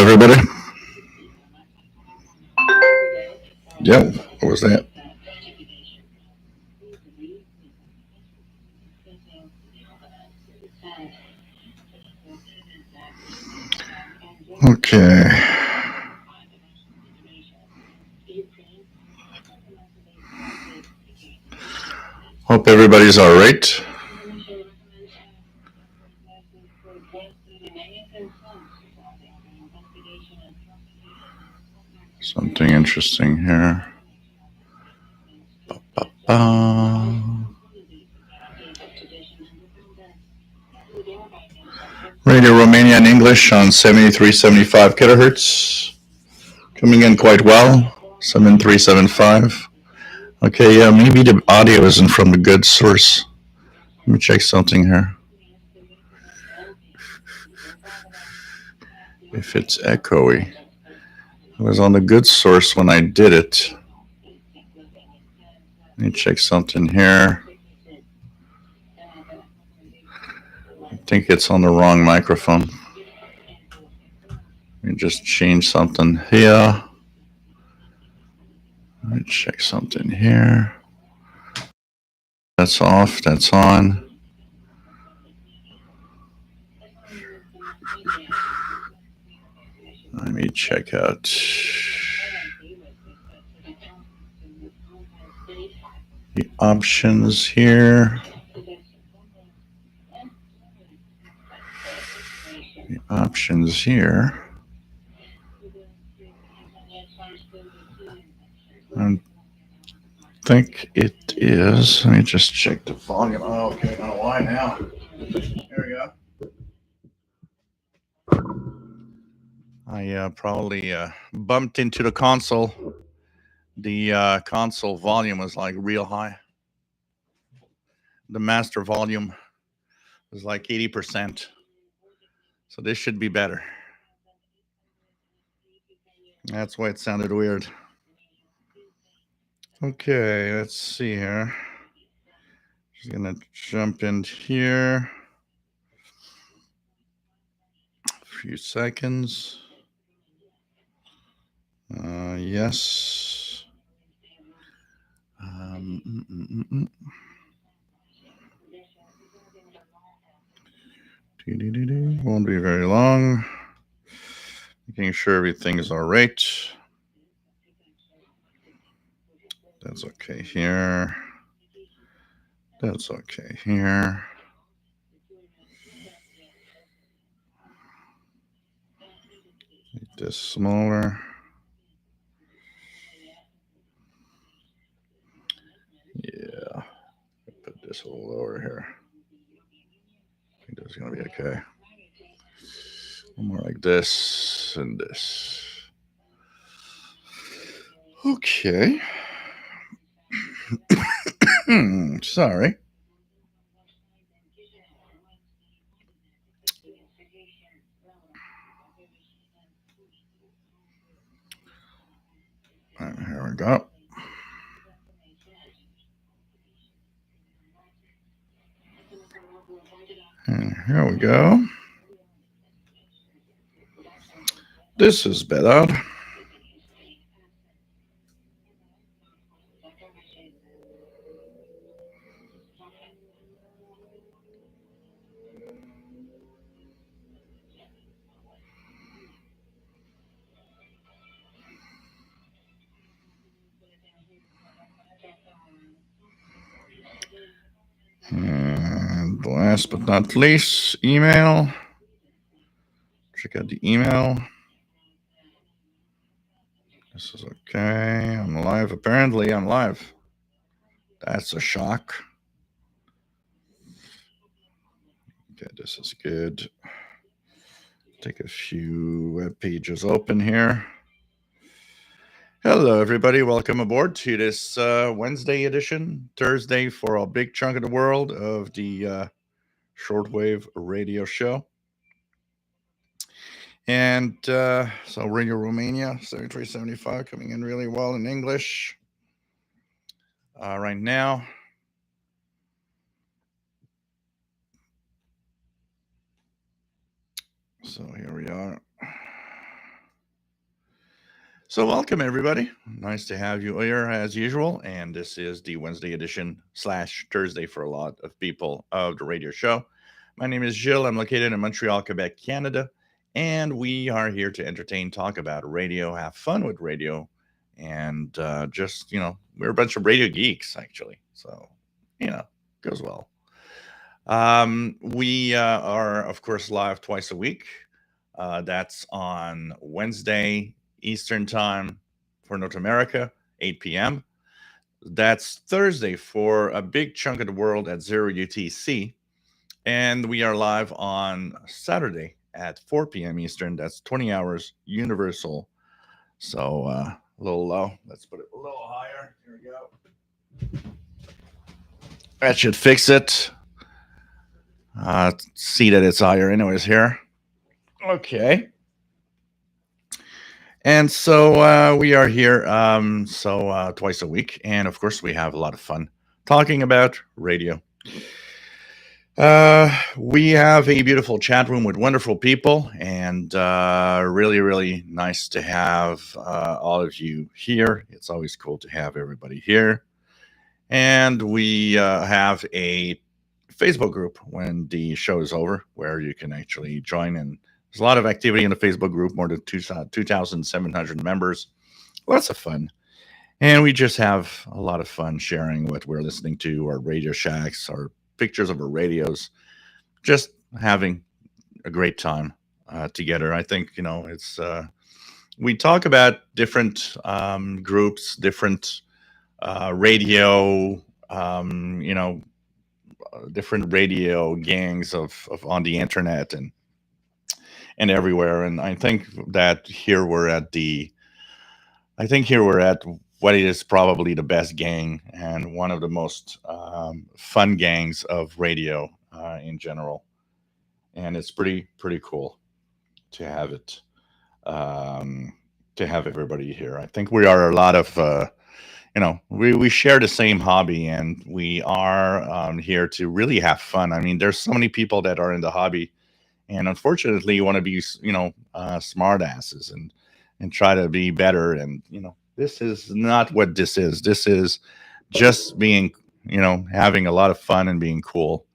everybody. Yep. What was that? Okay. Hope everybody's all right. Something interesting here. Radio Romania in English on 7375 kilohertz. Coming in quite well. 7375. Okay, yeah, maybe the audio isn't from the good source. Let me check something here. If it's echoey. It was on the good source when I did it. Let me check something here. I think it's on the wrong microphone. Let me just change something here. Let me check something here. That's off, that's on. Let me check out the options here. The options here. I think it is. Let me just check the volume. Oh, okay, I don't know why now. There we go. I probably bumped into the console. The console volume was like real high. The master volume was like 80%. So this should be better. That's why it sounded weird. Okay, let's see here. Just gonna jump in here. A few seconds. Yes. Won't be very long. Making sure everything's all right. That's okay here. That's okay here. Make this smaller. Yeah. Put this a little lower here. I think that's gonna be okay. More like this and this. Okay. Sorry. Here we go. And here we go. This is better. And last but not least, email. Check out the email. This is okay. I'm live. Apparently, I'm live. That's a shock. Okay, this is good. Take a few web pages open here. Hello, everybody. Welcome aboard to this Wednesday edition, Thursday for a big chunk of the world of the Shortwave radio show. And so Radio Romania, 7375, coming in really well in English right now. So here we are. So, welcome everybody. Nice to have you here as usual. And this is the Wednesday edition slash Thursday for a lot of people of the radio show. My name is Gilles. I'm located in Montreal, Quebec, Canada. And we are here to entertain, talk about radio, have fun with radio, and we're a bunch of radio geeks, actually. So, goes well. We are, of course, live twice a week. That's on Wednesday Eastern Time for North America, 8 p.m. That's Thursday for a big chunk of the world at 0 UTC. And we are live on Saturday at 4 p.m. Eastern. That's 20 hours Universal. So a little low. Let's put it a little higher. Here we go. That should fix it. See that it's higher anyways here. Okay. And so we are here twice a week. And of course, we have a lot of fun talking about radio. We have a beautiful chat room with wonderful people, and really, really nice to have all of you here. It's always cool to have everybody here. And we have a Facebook group when the show is over where you can actually join, and there's a lot of activity in the Facebook group, more than 2,700 members. Lots of fun. And we just have a lot of fun sharing what we're listening to, our Radio Shacks, our pictures of our radios, just having a great time together. I think, it's, we talk about different groups, different radio, different radio gangs of on the internet and everywhere. And I think that here we're at what is probably the best gang and one of the most fun gangs of radio in general. And it's pretty cool to have it, to have everybody here. I think we are a lot of, we share the same hobby, and we are here to really have fun. I mean, there's so many people that are in the hobby, and unfortunately, you want to be, smart asses and try to be better. And, this is not what this is. This is just being, having a lot of fun and being cool.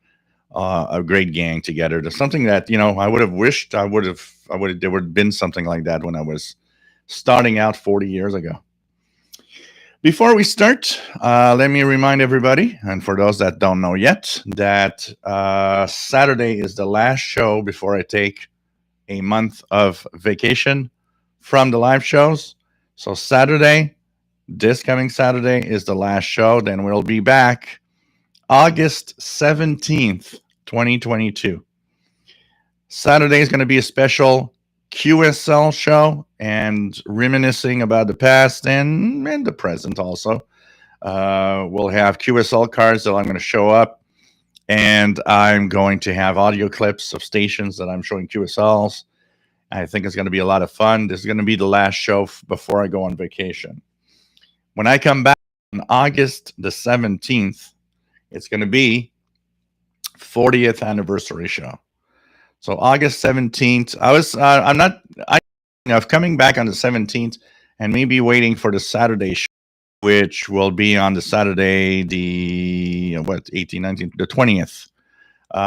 A great gang together. There's something that, I would have wished there would have been something like that when I was starting out 40 years ago. Before we start, let me remind everybody, and for those that don't know yet, that Saturday is the last show before I take a month of vacation from the live shows. So this coming Saturday is the last show. Then we'll be back August 17th, 2022. Saturday is going to be a special QSL show and reminiscing about the past and the present also. We'll have QSL cards that I'm going to show up, and I'm going to have audio clips of stations that I'm showing QSLs. I think it's going to be a lot of fun. This is going to be the last show before I go on vacation. When I come back on August the 17th, it's going to be 40th anniversary show. So August 17th, I'm coming back on the 17th and maybe waiting for the Saturday show, which will be on the Saturday, the 20th.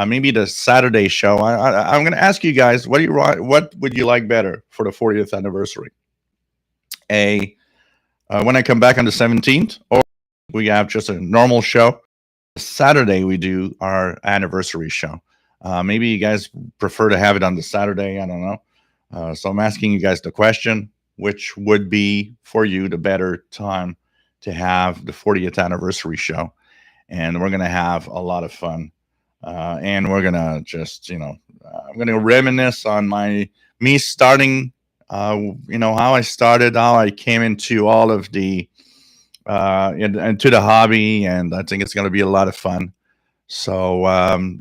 Maybe the Saturday show. I'm going to ask you guys, what would you like better for the 40th anniversary? When I come back on the 17th, or we have just a normal show. Saturday we do our anniversary show. Maybe you guys prefer to have it on the Saturday. I don't know. So I'm asking you guys the question, which would be for you the better time to have the 40th anniversary show? And we're going to have a lot of fun. And we're going to just, I'm going to reminisce on me starting, how I started, how I came into all of the, into the hobby. And I think it's going to be a lot of fun. So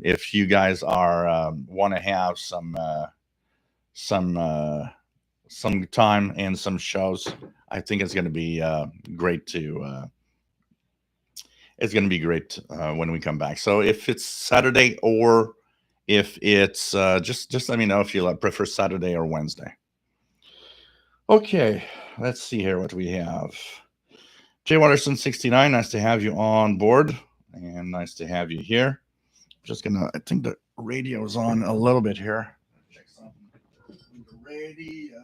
if you guys are want to have some time and some shows, I think it's going to be great to. It's going to be great when we come back. So if it's Saturday or if it's just let me know if you prefer Saturday or Wednesday. Okay, let's see here what we have. Jay Watterson 69, nice to have you on board, and nice to have you here. Just gonna, I think the radio's on a little bit here. Check something. The radio.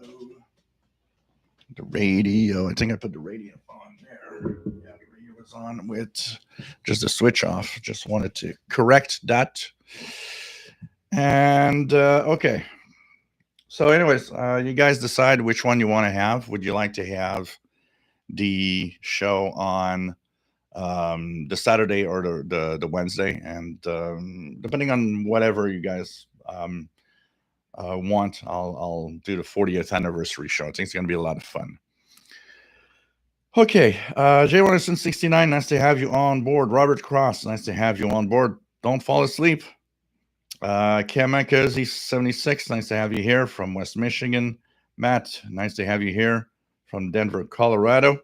The radio. I think I put the radio on there. Yeah, the radio was on with just a switch off. Just wanted to correct that. And okay. So, anyways, you guys decide which one you want to have. Would you like to have the show on the Saturday or the Wednesday? And depending on whatever you guys want, I'll do the 40th anniversary show. I think it's going to be a lot of fun. Okay, Jay Watterson 69, nice to have you on board. Robert Cross, nice to have you on board. Don't fall asleep. Cam Mancozy 76, nice to have you here from West Michigan. Matt, nice to have you here from Denver, Colorado.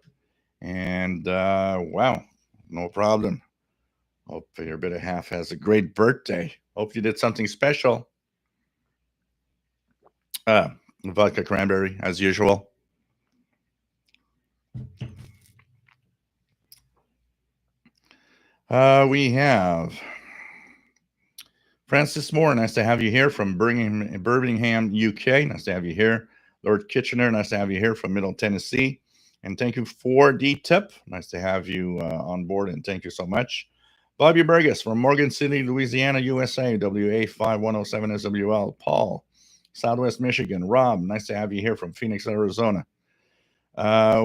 And wow, no problem. Hope your better half has a great birthday. Hope you did something special. Vodka cranberry, as usual. We have Francis Moore, nice to have you here from Birmingham, UK. Nice to have you here. Lord Kitchener, nice to have you here from Middle Tennessee. And thank you for the tip. Nice to have you on board, and thank you so much. Bobby Burgess from Morgan City, Louisiana, USA, WA5107 SWL. Paul, Southwest Michigan. Rob, nice to have you here from Phoenix, Arizona.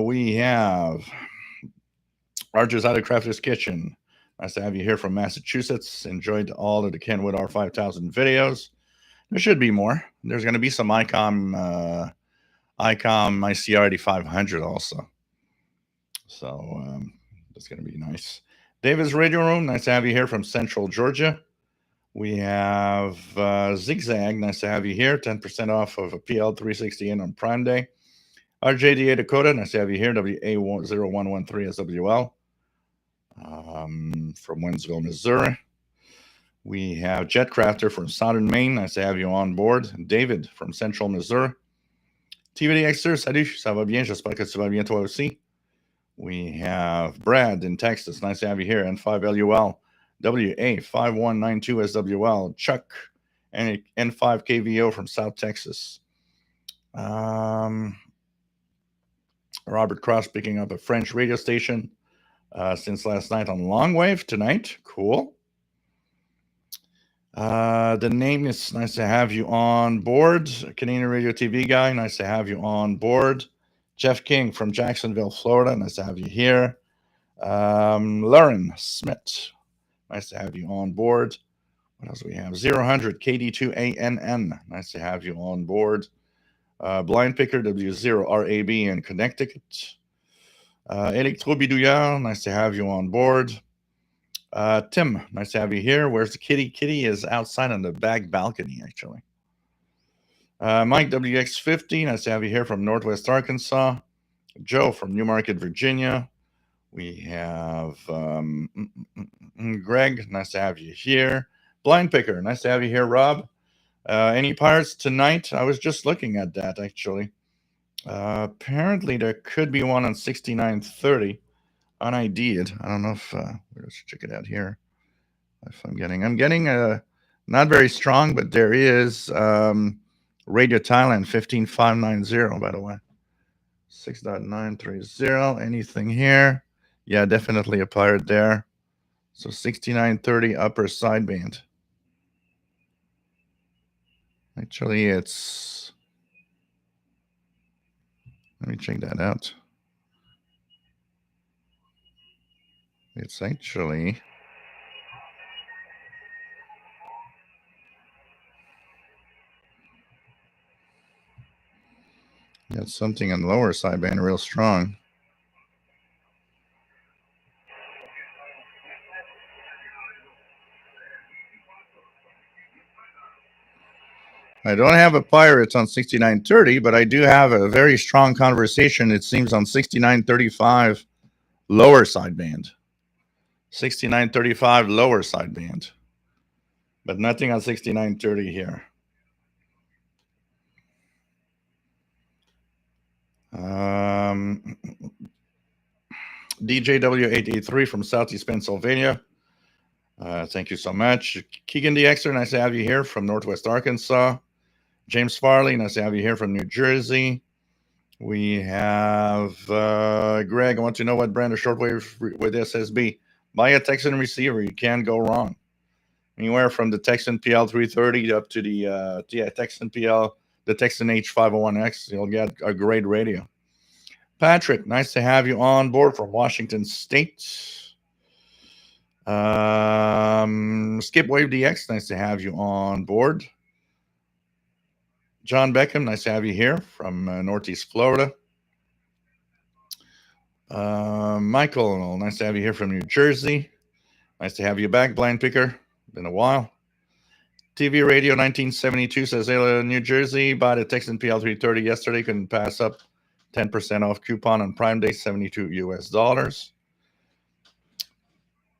We have Archer's Out of Crafter's Kitchen. Nice to have you here from Massachusetts. Enjoyed all of the Kenwood R5000 videos. There should be more. There's going to be some ICOM ICR8500 also. So that's going to be nice. David's Radio Room. Nice to have you here from Central Georgia. We have Zigzag. Nice to have you here. 10% off of a PL360N on Prime Day. RJDA Dakota. Nice to have you here. WA0113 SWL. From Wentzville, Missouri. We have Jetcrafter from Southern Maine. Nice to have you on board. David from Central Missouri. TVD Exter, salut, ça va bien, j'espère que tu vas bien toi aussi. We have Brad in Texas. Nice to have you here. N5LUL, WA5192SWL. Chuck, and N5KVO from South Texas. Robert Cross picking up a French radio station since last night on Longwave tonight. Cool. The name is nice to have you on board. Canadian Radio TV guy, nice to have you on board. Jeff King from Jacksonville, Florida, nice to have you here. Lauren Smith, nice to have you on board. What else do we have? 000 KD2ANN, nice to have you on board. Blind Picker W0RAB in Connecticut. Electro Bidouillard, nice to have you on board. Tim, nice to have you here. Where's the kitty? Kitty is outside on the back balcony, actually. Mike WX50, nice to have you here from Northwest Arkansas. Joe from Newmarket, Virginia. We have Greg, nice to have you here. Blind Picker, nice to have you here, Rob. Any pirates tonight? I was just looking at that, actually. Apparently, there could be one on 6930. UnID'd. I don't know if let's check it out here. If I'm getting not very strong, but there is Radio Thailand 15590, by the way. 6.930. Anything here? Yeah, definitely a pirate there. So 6930 upper sideband. Actually, it's, let me check that out. It's actually, got something on the lower sideband real strong. I don't have a Pirates on 6930, but I do have a very strong conversation, it seems, on 6935 lower sideband. 6935 lower sideband. But nothing on 6930 here. DJW883 from Southeast Pennsylvania. Thank you so much. Keegan DXer, nice to have you here from Northwest Arkansas. James Farley, nice to have you here from New Jersey. We have Greg. I want to know what brand of shortwave with SSB. Buy a Texan receiver. You can't go wrong. Anywhere from the Texan PL330 up to the Texan PL, the Texan H501X, you'll get a great radio. Patrick, nice to have you on board from Washington State. Skip Wave DX, nice to have you on board. John Beckham, nice to have you here from Northeast Florida. Michael, nice to have you here from New Jersey. Nice to have you back, Blind Picker. Been a while. TV Radio 1972 says, hey, New Jersey, bought a Texan PL330 yesterday. Couldn't pass up 10% off coupon on Prime Day, $72 US.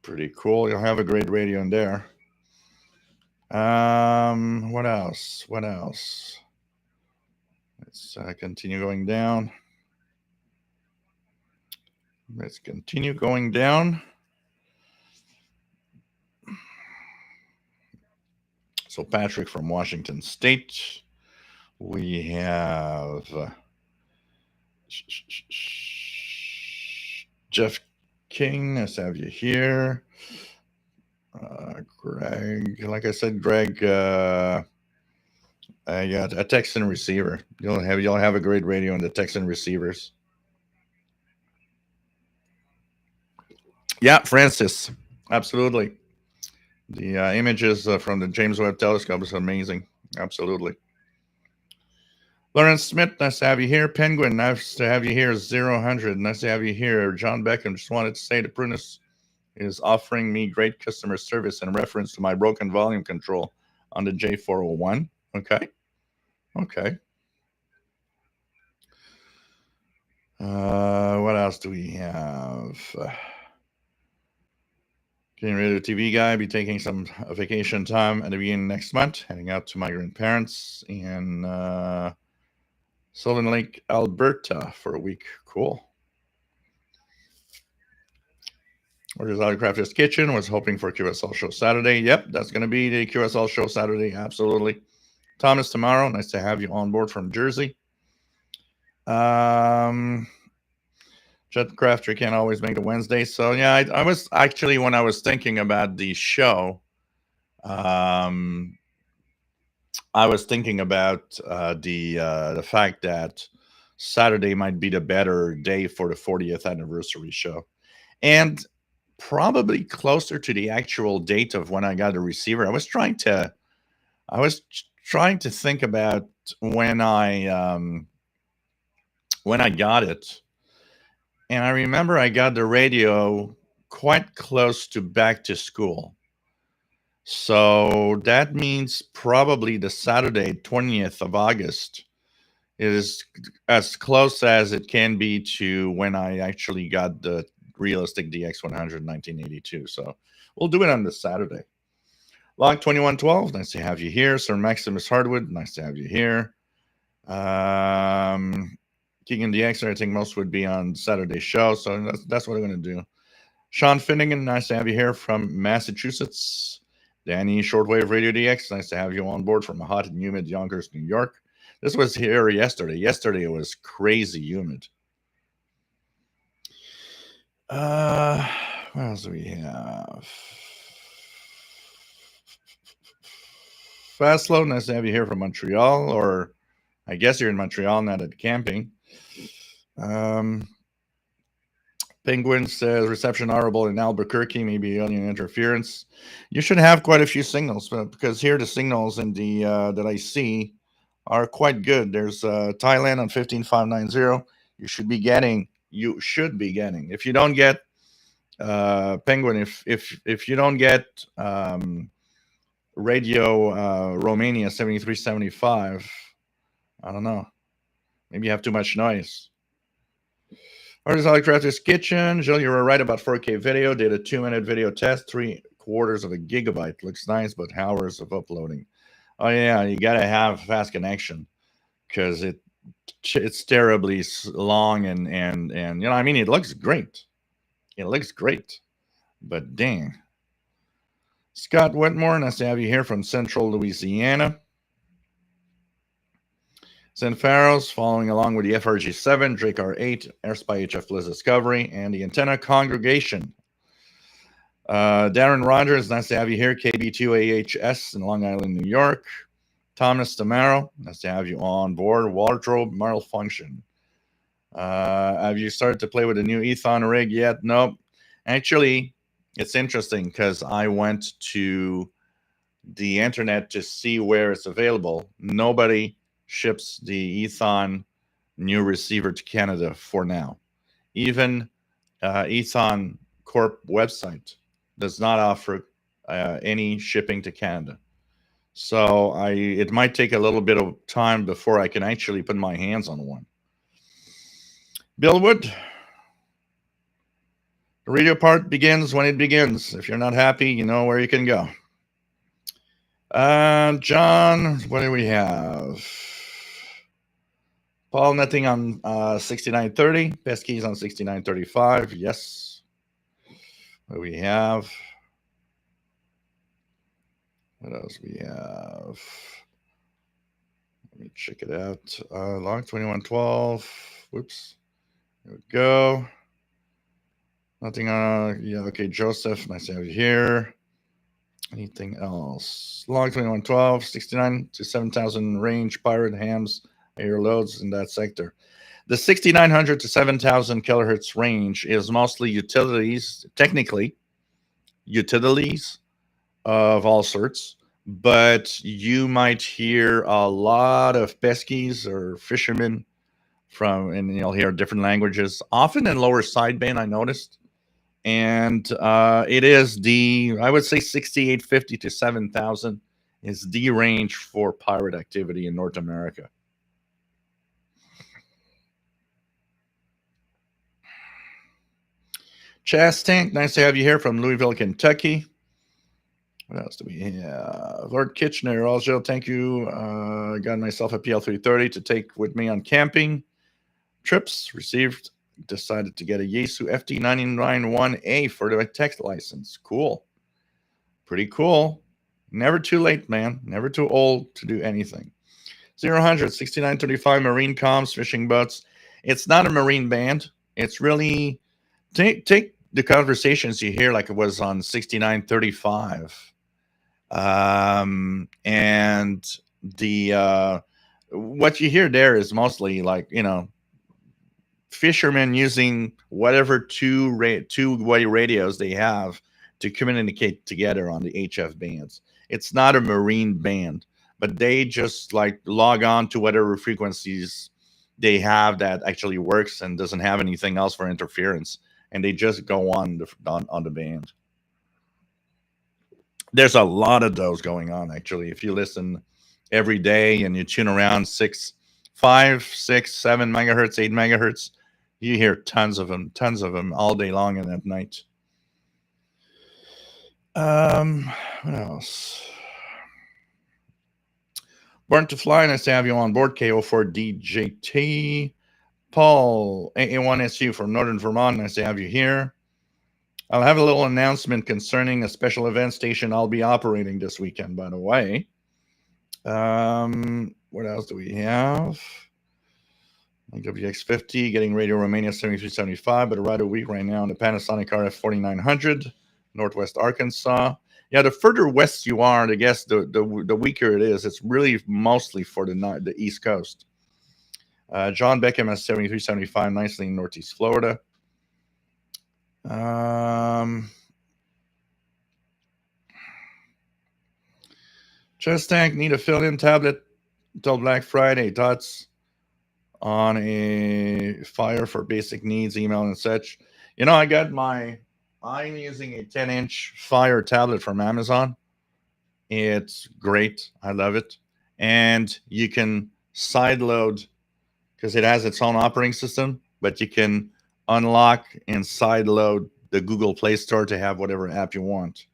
Pretty cool. You'll have a great radio in there. What else? Let's continue going down. So Patrick from Washington State. We have Jeff King. Nice to have you here. Greg, like I said, Greg, I got a Texan receiver. You'll have a great radio on the Texan receivers. Yeah, Francis, absolutely. The images from the James Webb Telescope is amazing. Absolutely. Lawrence Smith, nice to have you here. Penguin, nice to have you here. 0-100, nice to have you here. John Beckham, just wanted to say the Prunus is offering me great customer service in reference to my broken volume control on the J401. Okay. What else do we have? Getting rid of the TV guy, be taking some vacation time at the beginning next month, heading out to my grandparents in Sylvan Lake, Alberta for a week. Cool. Where's Autocrafter's Kitchen? Was hoping for QSL show Saturday. Yep, that's going to be the QSL show Saturday. Absolutely. Thomas tomorrow. Nice to have you on board from Jersey. Jet Crafter can't always make the Wednesday. So yeah, I was actually, when I was thinking about the show, I was thinking about the fact that Saturday might be the better day for the 40th anniversary show, and probably closer to the actual date of when I got a receiver. I was trying to think about when I got it. And I remember I got the radio quite close to back to school. So that means probably the Saturday, 20th of August, is as close as it can be to when I actually got the Realistic DX100 in 1982. So we'll do it on the Saturday. Log 2112, nice to have you here. Sir Maximus Hardwood, nice to have you here. Keegan DX, I think most would be on Saturday's show, so that's what I'm going to do. Sean Finnegan, nice to have you here from Massachusetts. Danny, Shortwave Radio DX, nice to have you on board from hot and humid Yonkers, New York. This was here yesterday. Yesterday it was crazy humid. What else do we have? Fastlow, nice to have you here from Montreal, or I guess you're in Montreal, not at camping. Penguin says reception horrible in Albuquerque, maybe alien interference. You should have quite a few signals, because here the signals in the that I see are quite good. There's Thailand on 15590. You should be getting. If you don't get Penguin, if you don't get Radio Romania 7375, I don't know. Maybe you have too much noise. Artist Autocrafter's Kitchen. Jill, you were right about 4K video. Did a 2-minute video test. 3/4 of a gigabyte. Looks nice, but hours of uploading. Oh, yeah. You got to have fast connection, because it's terribly long and you know, I mean, it looks great. It looks great, but dang. Scott Wetmore, nice to have you here from Central Louisiana. Zen Faros, following along with the FRG7, Drake R8, AirSpy HF Bliss Discovery, and the Antenna Congregation. Darren Rogers, nice to have you here. KB2AHS in Long Island, New York. Thomas Tamaro, nice to have you on board. Wardrobe malfunction. Have you started to play with the new Ethon rig yet? Nope. Actually, it's interesting because I went to the internet to see where it's available. Nobody ships the Ethon new receiver to Canada for now. Even Ethon Corp website does not offer any shipping to Canada. So it might take a little bit of time before I can actually put my hands on one. Bill Wood, the radio part begins when it begins. If you're not happy, you know where you can go. John, what do we have? Paul, nothing on 6930. Best keys on 6935. Yes. What do we have? What else we have? Let me check it out. Log 2112. Whoops. There we go. Nothing on. Yeah, okay. Joseph, nice to have you here. Anything else? Log 2112, 69 to 7,000 range, pirate hams, air loads in that sector. The 6,900 to 7,000 kilohertz range is mostly utilities, technically, utilities of all sorts, but you might hear a lot of peskies or fishermen and you'll hear different languages, often in lower sideband, I noticed. And it is I would say 6,850 to 7,000 is the range for pirate activity in North America. Chas Tank, nice to have you here from Louisville, Kentucky. What else do we have? Lord Kitchener, also, thank you. Got myself a PL330 to take with me on camping trips. Received. Decided to get a Yaesu FT991A for the tech license. Cool. Pretty cool. Never too late, man. Never too old to do anything. 0-100, 6935 Marine Comms, fishing boats. It's not a marine band. It's really, take the conversations you hear like it was on 6935. And the what you hear there is mostly like, you know, fishermen using whatever two-way radios they have to communicate together on the HF bands. It's not a marine band, but they just like log on to whatever frequencies they have that actually works and doesn't have anything else for interference, and they just go on the band. There's a lot of those going on, actually. If you listen every day and you tune around 5, 6, 7 megahertz, 8 megahertz, you hear tons of them all day long and at night. What else? Born to Fly, nice to have you on board. KO4DJT. Paul, AA1SU from Northern Vermont, nice to have you here. I'll have a little announcement concerning a special event station I'll be operating this weekend, by the way. What else do we have? WX50, getting Radio Romania 7375, but a ride a week right now on the Panasonic RF 4900, Northwest Arkansas. Yeah, the further west you are, I guess the weaker it is. It's really mostly for the East Coast. John Beckham has 7375, nicely in Northeast Florida. Chest Tank, need a fill-in tablet until Black Friday. Thoughts on a fire for basic needs, email and such. You know, I'm using a 10-inch Fire tablet from Amazon. It's great. I love it. And you can sideload because it has its own operating system, but you can unlock and sideload the Google Play Store to have whatever app you want.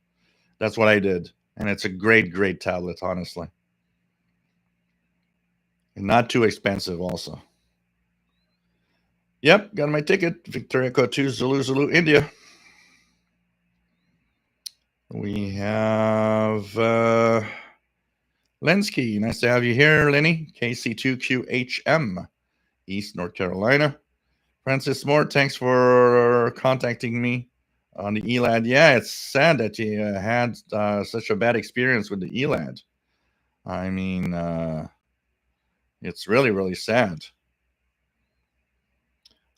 That's what I did. And it's a great, great tablet, honestly. And not too expensive also. Yep, got my ticket. Victor Echo 2 Zulu Zulu India. We have Lenski. Nice to have you here, Lenny. KC2QHM, East North Carolina. Francis Moore, thanks for contacting me on the ELAD. Yeah, it's sad that you had such a bad experience with the ELAD. I mean, it's really, really sad.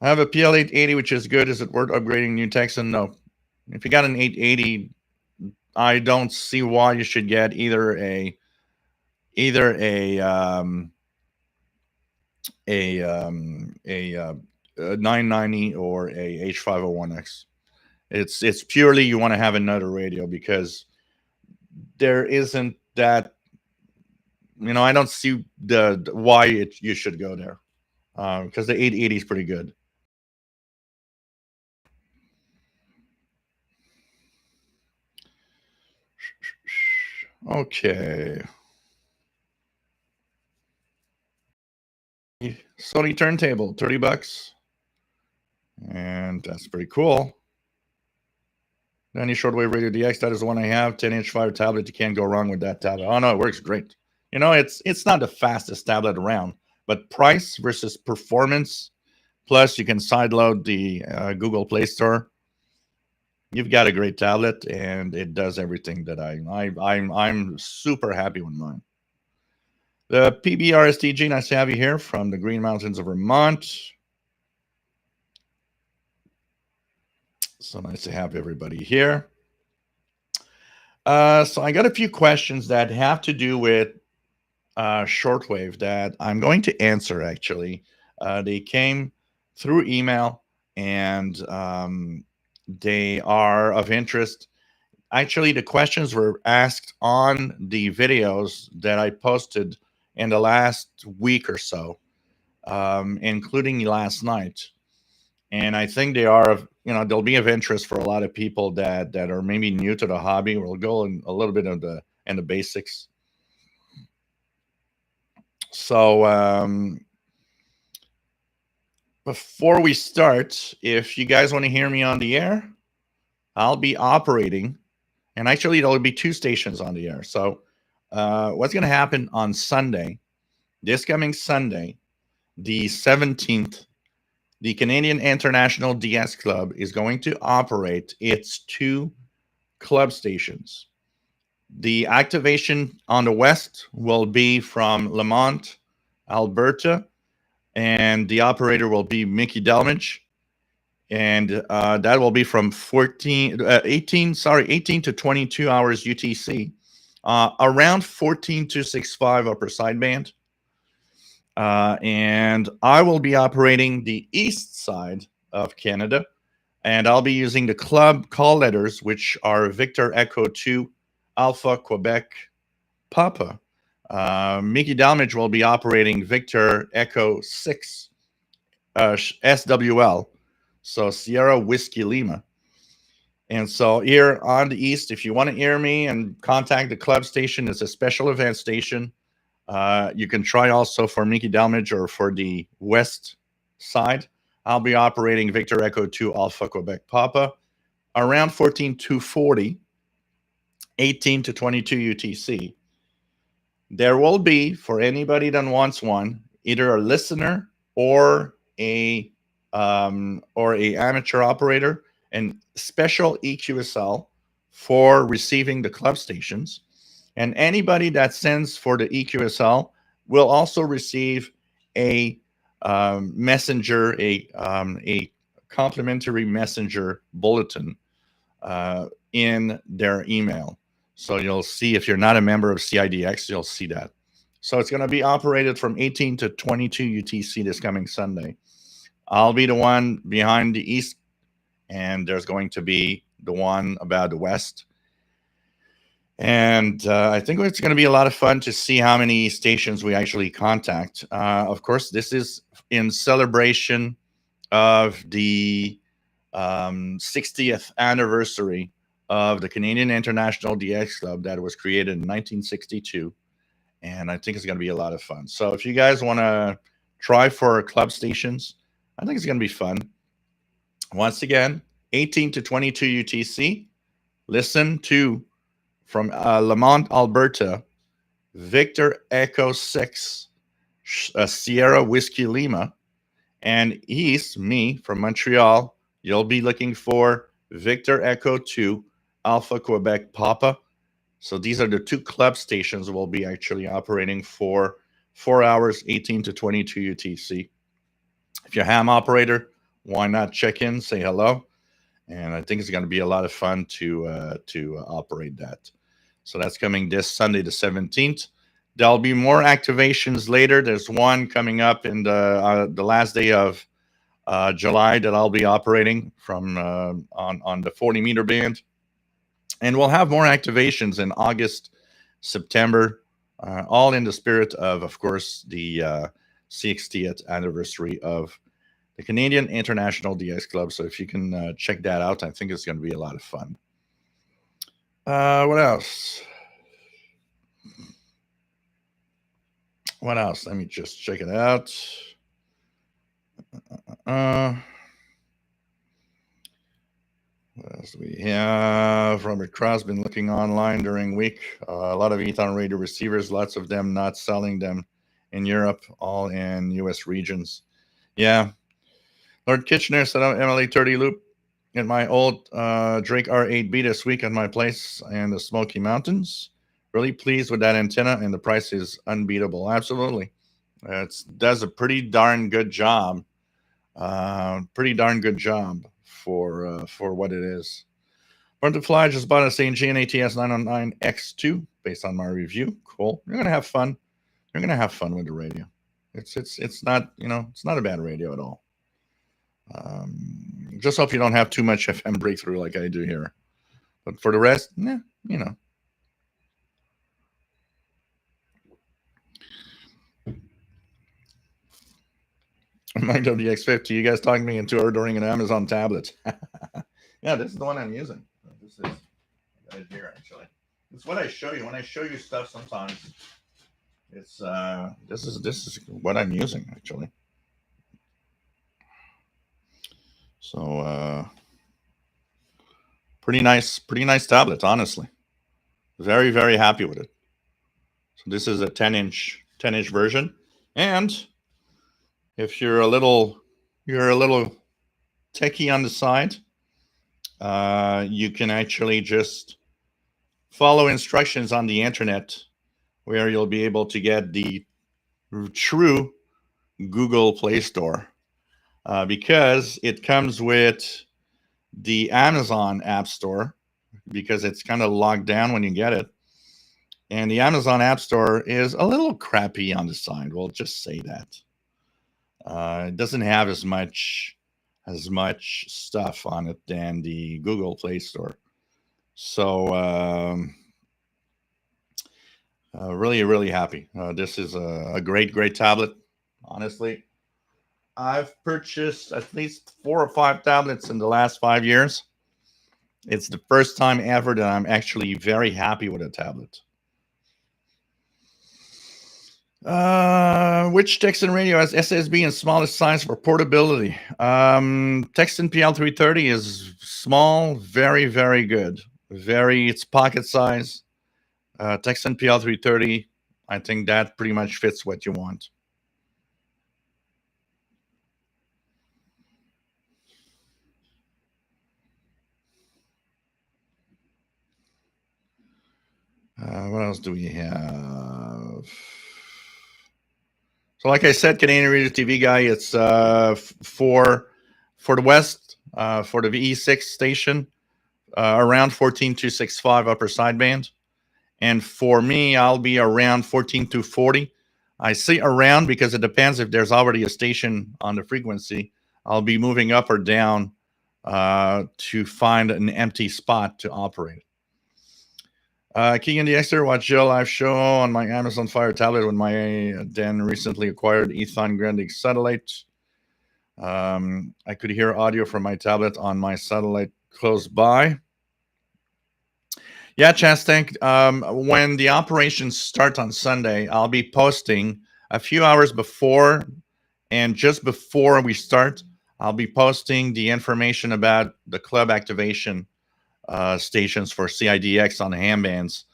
I have a PL880, which is good. Is it worth upgrading new Texan? No. If you got an 880, I don't see why you should get either a 990 or a H501X. It's purely you want to have another radio because there isn't that, I don't see the why you should go there because the 880 is pretty good. Okay. Sony turntable, $30. And that's pretty cool. Any Shortwave Radio DX, that is the one I have. 10-inch fire tablet. You can't go wrong with that tablet. Oh no, it works great. It's not the fastest tablet around, but price versus performance, plus you can sideload the Google Play Store. You've got a great tablet, and it does everything that I'm super happy with mine. The PBRSTG, nice to have you here from the Green Mountains of Vermont. So nice to have everybody here. So I got a few questions that have to do with shortwave that I'm going to answer, actually. They came through email, and they are of interest. Actually, the questions were asked on the videos that I posted in the last week or so, including last night. And I think they are, they'll be of interest for a lot of people that are maybe new to the hobby. We'll go in a little bit of the basics. So before we start, if you guys want to hear me on the air, I'll be operating, and actually there'll be 2 stations on the air. So what's going to happen on Sunday, this coming Sunday, the 17th, the Canadian International DS Club is going to operate its 2 club stations. The activation on the west will be from Lamont, Alberta, and the operator will be Mickey Delmage, and that will be from 18 to 22 hours UTC, around 14 to 65 upper sideband. And I will be operating the east side of Canada, and I'll be using the club call letters, which are Victor Echo 2 Alpha Quebec Papa. Mickey Dalmage will be operating Victor Echo 6 SWL, so Sierra Whiskey Lima. And so here on the east, if you want to hear me and contact the club station, it's a special event station. You can try also for Mickey Dalmage or for the west side. I'll be operating Victor Echo 2 Alpha Quebec Papa around 14 to 40, 18 to 22 UTC. There will be, for anybody that wants one, either a listener or a amateur operator, and special EQSL for receiving the club stations. And anybody that sends for the EQSL will also receive a messenger, a complimentary messenger bulletin in their email. So you'll see, if you're not a member of CIDX, you'll see that. So it's going to be operated from 18 to 22 UTC this coming Sunday. I'll be the one behind the east, and there's going to be the one about the west. And I think it's going to be a lot of fun to see how many stations we actually contact. Of course, this is in celebration of the 60th anniversary of the Canadian International DX Club that was created in 1962. And I think it's going to be a lot of fun. So if you guys want to try for club stations, I think it's going to be fun. Once again, 18 to 22 UTC. Listen to, from Lamont, Alberta, Victor Echo 6, Sierra Whiskey Lima. And east, me, from Montreal, you'll be looking for Victor Echo 2, Alpha Quebec Papa. So these are the two club stations we'll be actually operating for 4 hours, 18 to 22 UTC. If you're a ham operator, why not check in, say hello? And I think it's going to be a lot of fun to operate that. So that's coming this Sunday, the 17th. There'll be more activations later. There's one coming up in the last day of July that I'll be operating from on the 40 meter band, and we'll have more activations in August, September, all in the spirit of course, the 60th anniversary of the Canadian International DX Club. So if you can check that out, I think it's going to be a lot of fun. What else? What else? Let me just check it out. What else do we have? Robert Cross been looking online during week. A lot of Ethon radio receivers, lots of them not selling them in Europe, all in U.S. regions. Yeah. Lord Kitchener set up MLA 30 loop in my old Drake R8B this week at my place in the Smoky Mountains. Really pleased with that antenna, and the price is unbeatable. Absolutely. It does a pretty darn good job. Pretty darn good job for what it is. Born to Fly just bought a St. Jean ATS 909X2 based on my review. Cool. You're gonna have fun. You're gonna have fun with the radio. It's not, it's not a bad radio at all. Just hope you don't have too much FM breakthrough like I do here. But for the rest, yeah, Mind of the X50, you guys talking me into ordering an Amazon tablet. Yeah, this is the one I'm using. This is right here, actually. It's what I show you. When I show you stuff sometimes, it's this is what I'm using, actually. So pretty nice tablet, honestly. Very, very happy with it. So this is a 10-inch version. And if you're a little techie on the side, you can actually just follow instructions on the internet, where you'll be able to get the true Google Play Store, because it comes with the Amazon App Store, because it's kind of locked down when you get it. And the Amazon App Store is a little crappy on the side. We'll just say that. It doesn't have as much stuff on it than the Google Play Store. So really, really happy. This is a great tablet. Honestly, I've purchased at least 4 or 5 tablets in the last 5 years. It's the first time ever that I'm actually very happy with a tablet. Which Texan radio has SSB and smallest size for portability? Texan PL330 is small, very, very good. It's pocket size. Texan PL330, I think that pretty much fits what you want. What else do we have? So like I said, Canadian Radio TV guy, it's for the West, for the VE6 station, around 14265 upper sideband. And for me, I'll be around 14240. I say around because it depends if there's already a station on the frequency. I'll be moving up or down to find an empty spot to operate. Keegan DXer, watch your live show on my Amazon Fire tablet with my then recently acquired Ethon Grande satellite. I could hear audio from my tablet on my satellite close by. Yeah, Chastank, when the operations start on Sunday, I'll be posting a few hours before and just before we start. I'll be posting the information about the club activation stations for CIDX on the handbands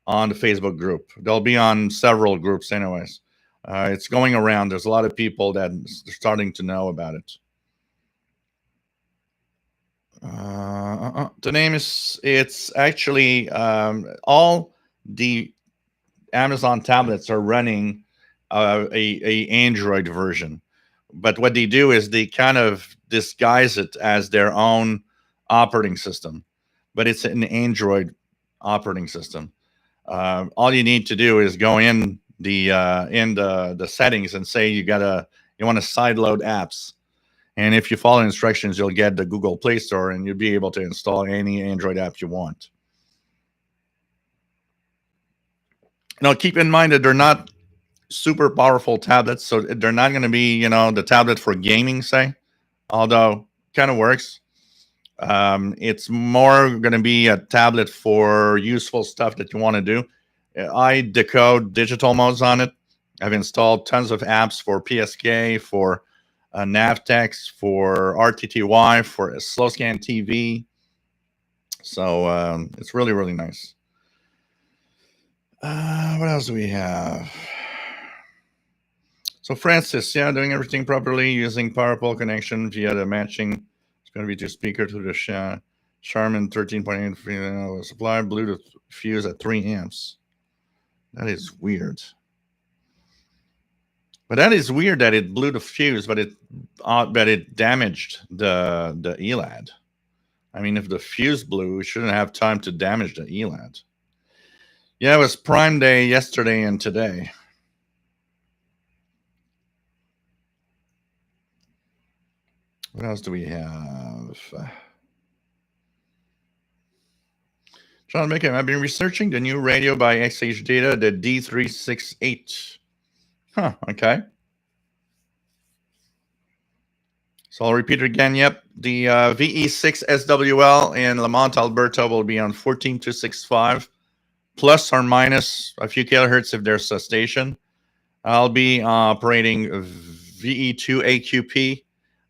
on the Facebook group. They'll be on several groups anyways. It's going around. There's a lot of people that are starting to know about it. The name is, it's actually all the Amazon tablets are running a Android version. But what they do is they kind of disguise it as their own operating system, but it's an Android operating system. All you need to do is go in the settings and say you want to sideload apps, and if you follow instructions, you'll get the Google Play Store, and you'll be able to install any Android app you want. Now, keep in mind that they're not super powerful tablets, so they're not going to be, the tablet for gaming, say, although kind of works. It's more going to be a tablet for useful stuff that you want to do. I decode digital modes on it. I've installed tons of apps for PSK, for Navtex, for RTTY, for slow scan TV. So it's really, really nice. What else do we have? So Francis, yeah, doing everything properly, using power pole connection via the matching. It's going to be to speaker to the Charmin 13.8 supply, Bluetooth fuse at 3 amps. That is weird. But that is weird that it blew the fuse, but it damaged the ELAD. I mean, if the fuse blew, we shouldn't have time to damage the ELAD. Yeah, it was Prime Day yesterday and today. What else do we have? John Mickey, I've been researching the new radio by XH Data, the D368. Huh, okay. So I'll repeat it again. Yep, the VE6 SWL in Lamont, Alberta will be on 14265, plus or minus a few kilohertz if there's a station. I'll be operating VE2 AQP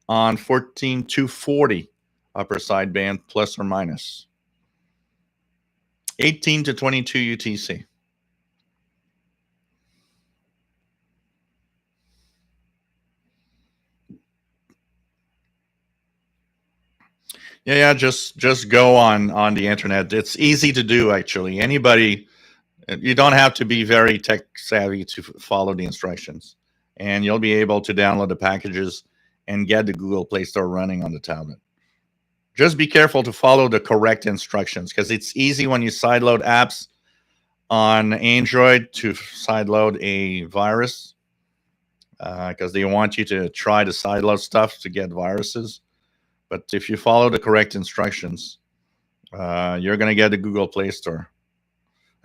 on 14240 upper sideband, plus or minus 18 to 22 UTC. Yeah, just go on the internet. It's easy to do, actually. Anybody, you don't have to be very tech savvy to follow the instructions, and you'll be able to download the packages and get the Google Play Store running on the tablet. Just be careful to follow the correct instructions, because it's easy when you sideload apps on Android to sideload a virus, because they want you to try to sideload stuff to get viruses. But if you follow the correct instructions, you're going to get the Google Play Store.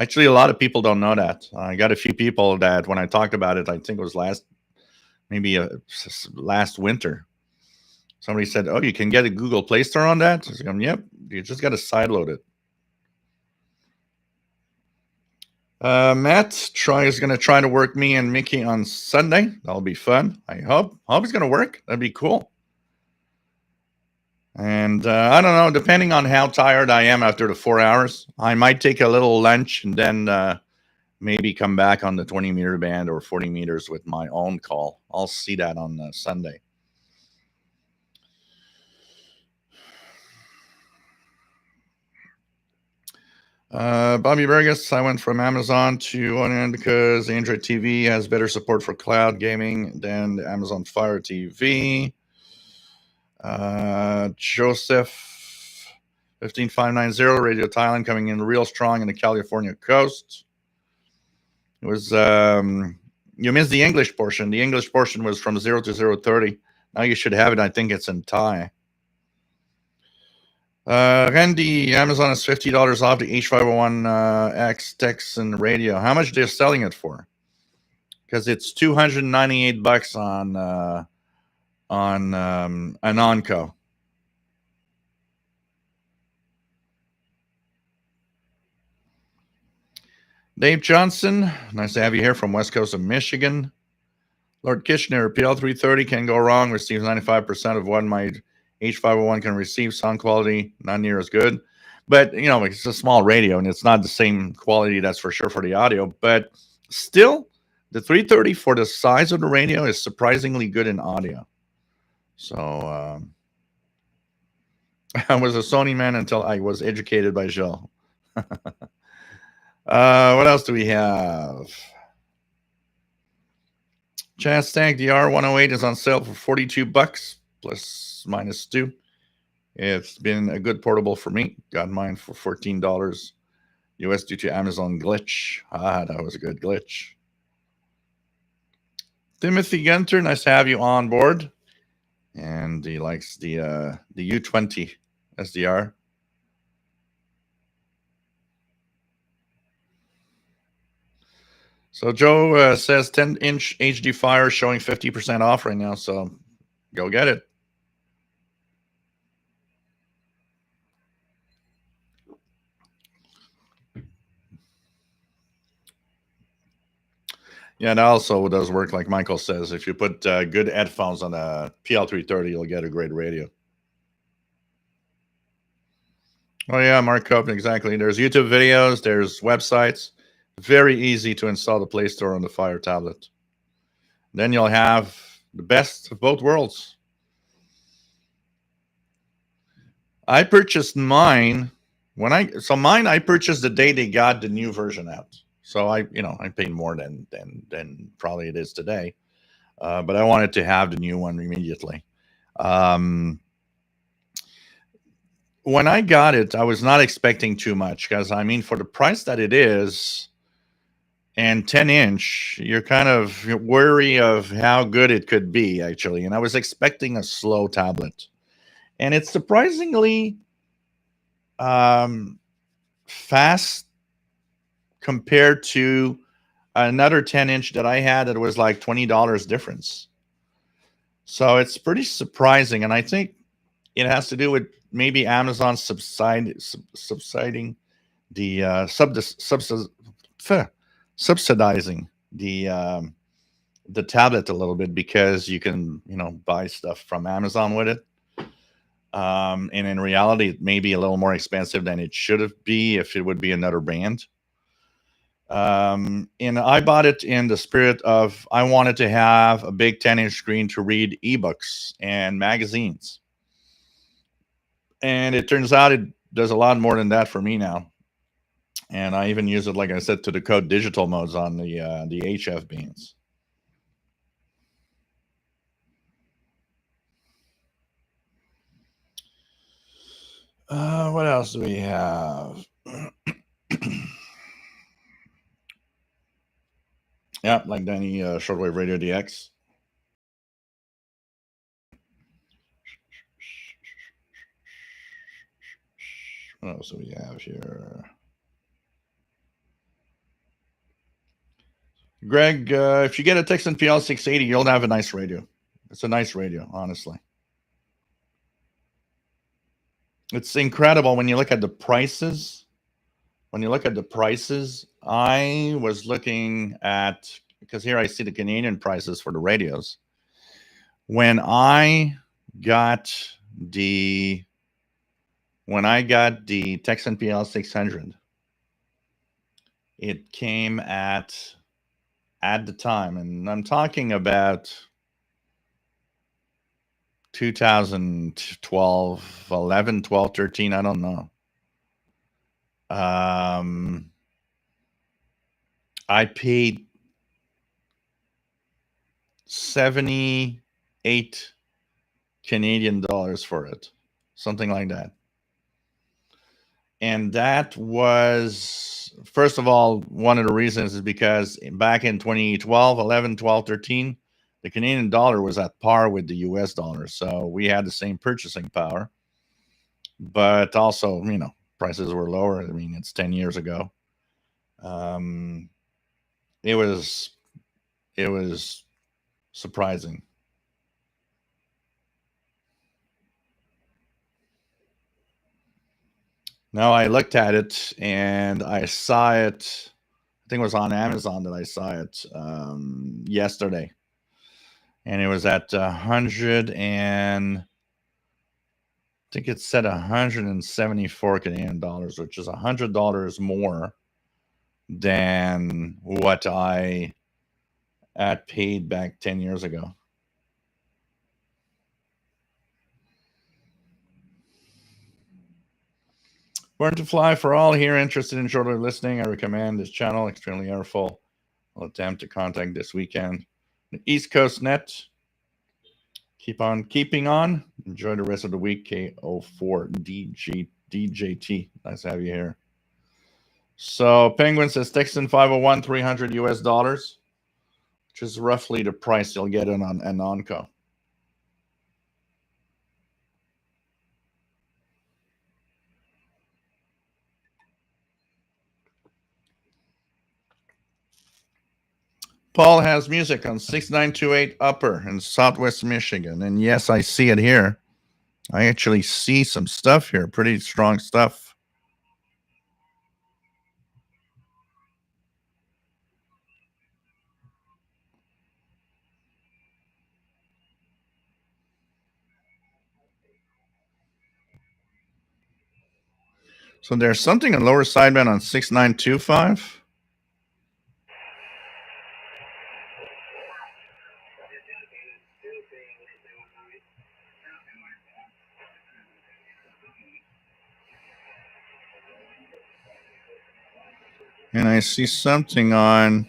Actually, a lot of people don't know that. I got a few people that when I talked about it, I think it was last winter, somebody said, "Oh, you can get a Google Play Store on that?" I was like, "Yep, you just got to sideload it." Matt is going to try to work me and Mickey on Sunday. That'll be fun. I hope it's going to work. That'd be cool. And I don't know, depending on how tired I am after the 4 hours, I might take a little lunch and then maybe come back on the 20-meter band or 40 meters with my own call. I'll see that on Sunday. Bobby Burgess, I went from Amazon to ONN because Android TV has better support for cloud gaming than the Amazon Fire TV. Joseph 15590, Radio Thailand, coming in real strong in the California coast. It was you missed the English portion. The English portion was from 0 to 030. Now you should have it. I think it's in Thai. Randy, Amazon is $50 off the H501X Texan radio. How much they're selling it for? Because it's $298 on an Onco. Dave Johnson, nice to have you here from West Coast of Michigan. Lord Kitchener, PL330 can go wrong, receives 95% of what my H501 can receive. Sound quality, not near as good. But, you know, it's a small radio, and it's not the same quality, that's for sure, for the audio. But still, the 330, for the size of the radio, is surprisingly good in audio. So I was a Sony man until I was educated by Joe. What else do we have? Chance Tank DR108 is on sale for $42 plus minus 2. It's been a good portable for me. Got mine for $14 US due to Amazon glitch. That was a good glitch. Timothy Gunter, nice to have you on board. And he likes the U20 SDR. So Joe says 10-inch HD Fire showing 50% off right now. So go get it. Yeah, and also does work like Michael says. If you put good headphones on a PL330, you'll get a great radio. Oh yeah, Mark Cope, exactly. There's YouTube videos, there's websites. Very easy to install the Play Store on the Fire tablet. Then you'll have the best of both worlds. I purchased mine mine I purchased the day they got the new version out. So I paid more than probably it is today, but I wanted to have the new one immediately. When I got it, I was not expecting too much because for the price that it is, and 10-inch, you're kind of wary of how good it could be actually. And I was expecting a slow tablet, and it's surprisingly fast compared to another 10-inch that I had that was like $20 difference. So it's pretty surprising, and I think it has to do with maybe Amazon subsiding the subsidizing the tablet a little bit, because you can buy stuff from Amazon with it. And in reality, it may be a little more expensive than it should be if it would be another brand. And I bought it in the spirit of I wanted to have a big 10-inch screen to read ebooks and magazines. And it turns out it does a lot more than that for me now. And I even use it, like I said, to decode digital modes on the HF beams. What else do we have? Yeah, like Danny, Shortwave Radio DX. What else do we have here? Greg, if you get a Texan PL680, you'll have a nice radio. It's a nice radio, honestly. It's incredible when you look at the prices. I was looking at, because here I see the Canadian prices for the radios. When I got the Texan PL600, it came at the time, and I'm talking about 2012, 11, 12, 13, I don't know. I paid 78 Canadian dollars for it, something like that. And that was, first of all, one of the reasons is because back in 2012, 11, 12, 13, the Canadian dollar was at par with the US dollar. So we had the same purchasing power. But also, prices were lower. It's 10 years ago. It was surprising. Now I looked at it and I saw it. I think it was on Amazon that I saw it yesterday. and it was at 100 and I think it said 174 Canadian dollars, which is $100 more than what I had paid back 10 years ago. Born to Fly for all here interested in shortwave listening. I recommend this channel, extremely airful. I'll attempt to contact this weekend. The East Coast Net. Keep on keeping on. Enjoy the rest of the week. KO4 DJT. Nice to have you here. So Penguin says Texan 501 $300 US, which is roughly the price you'll get on an Onco. Paul has music on 6928 Upper in Southwest Michigan. And yes, I see it here. I actually see some stuff here. Pretty strong stuff. So there's something on lower sideband on 6925. And I see something on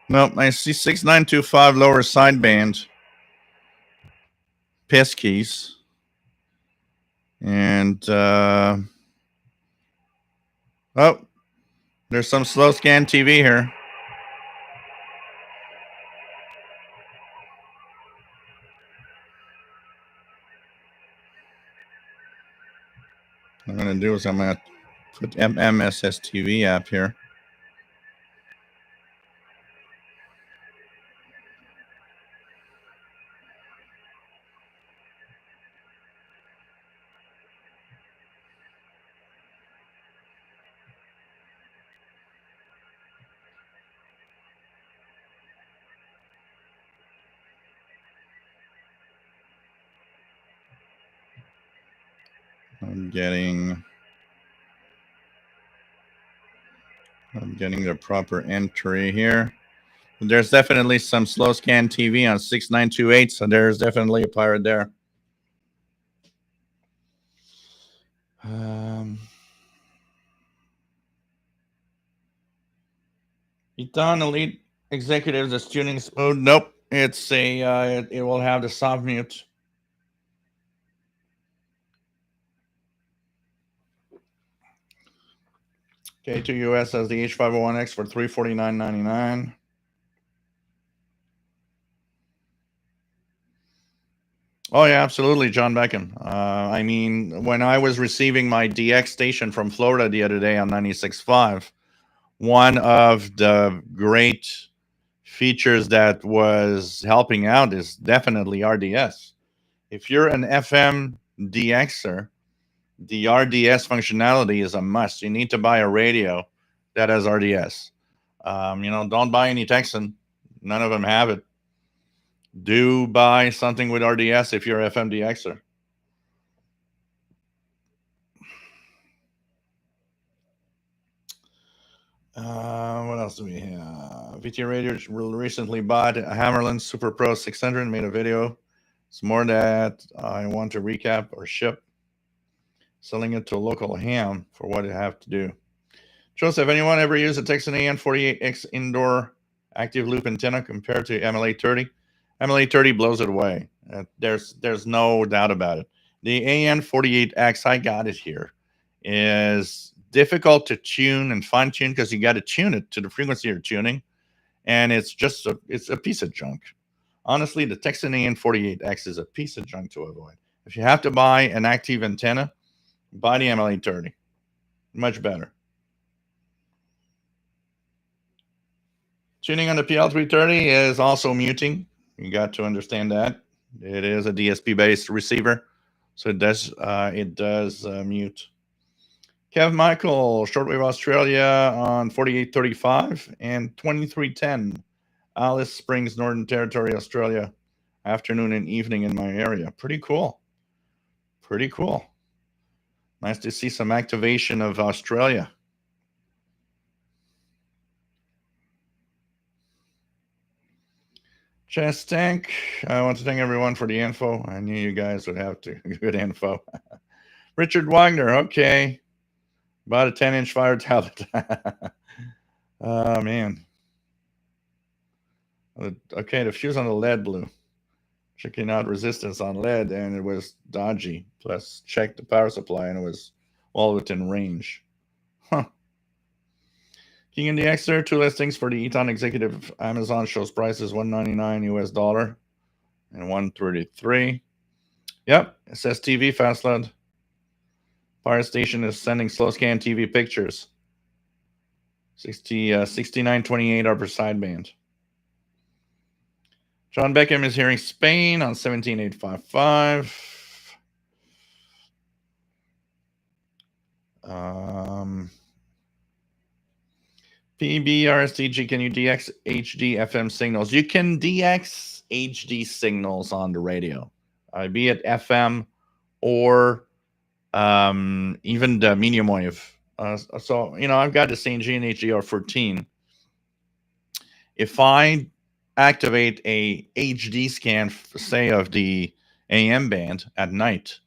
nope, I see 6925 lower sideband pass keys. And oh, there's some slow scan TV here. What I'm going to do is I'm going to put SSTV app here. I'm getting the proper entry here. There's definitely some slow scan TV on 6928, so there's definitely a pirate there. Eton Elite Executives is tuning smooth. Nope, it's a it will have the soft mute. K2US has the H501X for $349.99. Oh yeah, absolutely, John Becken. I mean, when I was receiving my DX station from Florida the other day on 96.5, one of the great features that was helping out is definitely RDS. If you're an FM DXer, the RDS functionality is a must. You need to buy a radio that has RDS. Don't buy any Texan. None of them have it. Do buy something with RDS if you're FM DXer. What else do we have? VT Radio recently bought a Hammerland Super Pro 600, made a video. It's more that I want to recap or ship. Selling it to a local ham for what I have to do. Joseph, anyone ever used a Texan AN48X indoor active loop antenna compared to MLA30? MLA30 blows it away. There's no doubt about it. The AN48X, I got it here, is difficult to tune and fine tune because you got to tune it to the frequency you're tuning, and it's a piece of junk. Honestly, the Texan AN48X is a piece of junk to avoid. If you have to buy an active antenna, buy the MLA30. Much better. Tuning on the PL330 is also muting. You got to understand that. It is a DSP-based receiver, so it does mute. Kev Michael, Shortwave Australia on 4835 and 2310. Alice Springs, Northern Territory, Australia. Afternoon and evening in my area. Pretty cool. Pretty cool. Nice to see some activation of Australia. Chess Tank, I want to thank everyone for the info. I knew you guys would have good info. Richard Wagner, okay. About a 10-inch fire tablet. Oh, man. Okay, the fuse on the lead blew. Checking out resistance on lead, and it was dodgy. Plus, checked the power supply, and it was well within range. Huh. King in the Xer, 2 listings for the Eton Executive. Amazon shows prices $199 US dollar and $133. Yep, SSTV fast load. Fire station is sending slow scan TV pictures. 6928 upper sideband. John Beckham is hearing Spain on 17855. PB RSTG, can you DX HD FM signals? You can DX HD signals on the radio, be it FM or even the medium wave. So, I've got the St. Jean HDR14. If I activate a HD scan, say, of the AM band at night,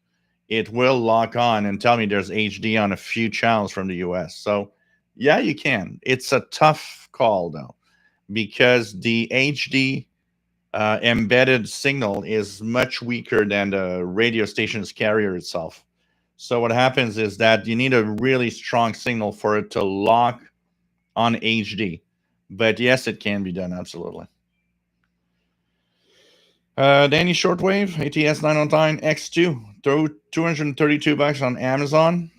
it will lock on and tell me there's HD on a few channels from the US. So, yeah, you can. It's a tough call, though, because the HD embedded signal is much weaker than the radio station's carrier itself. So what happens is that you need a really strong signal for it to lock on HD. But yes, it can be done, absolutely. Danny Shortwave, ATS 909 X2, throw $232 on Amazon.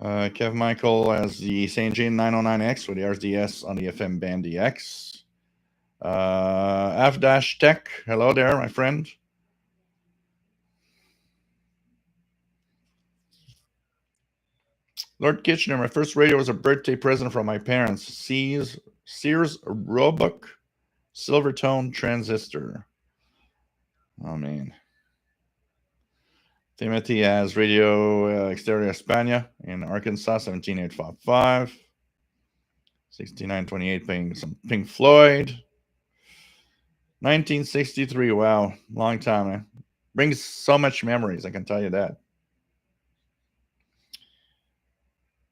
Kev Michael has the St. Jean 909X with the RDS on the FM band DX. F-Tech, hello there, my friend. Lord Kitchener, my first radio was a birthday present from my parents. Sears Roebuck Silvertone Transistor. Oh, man. Timothy has Radio Exterior España in Arkansas, 17855. 6928 playing some Pink Floyd. 1963, wow, long time. Man. Brings so much memories, I can tell you that.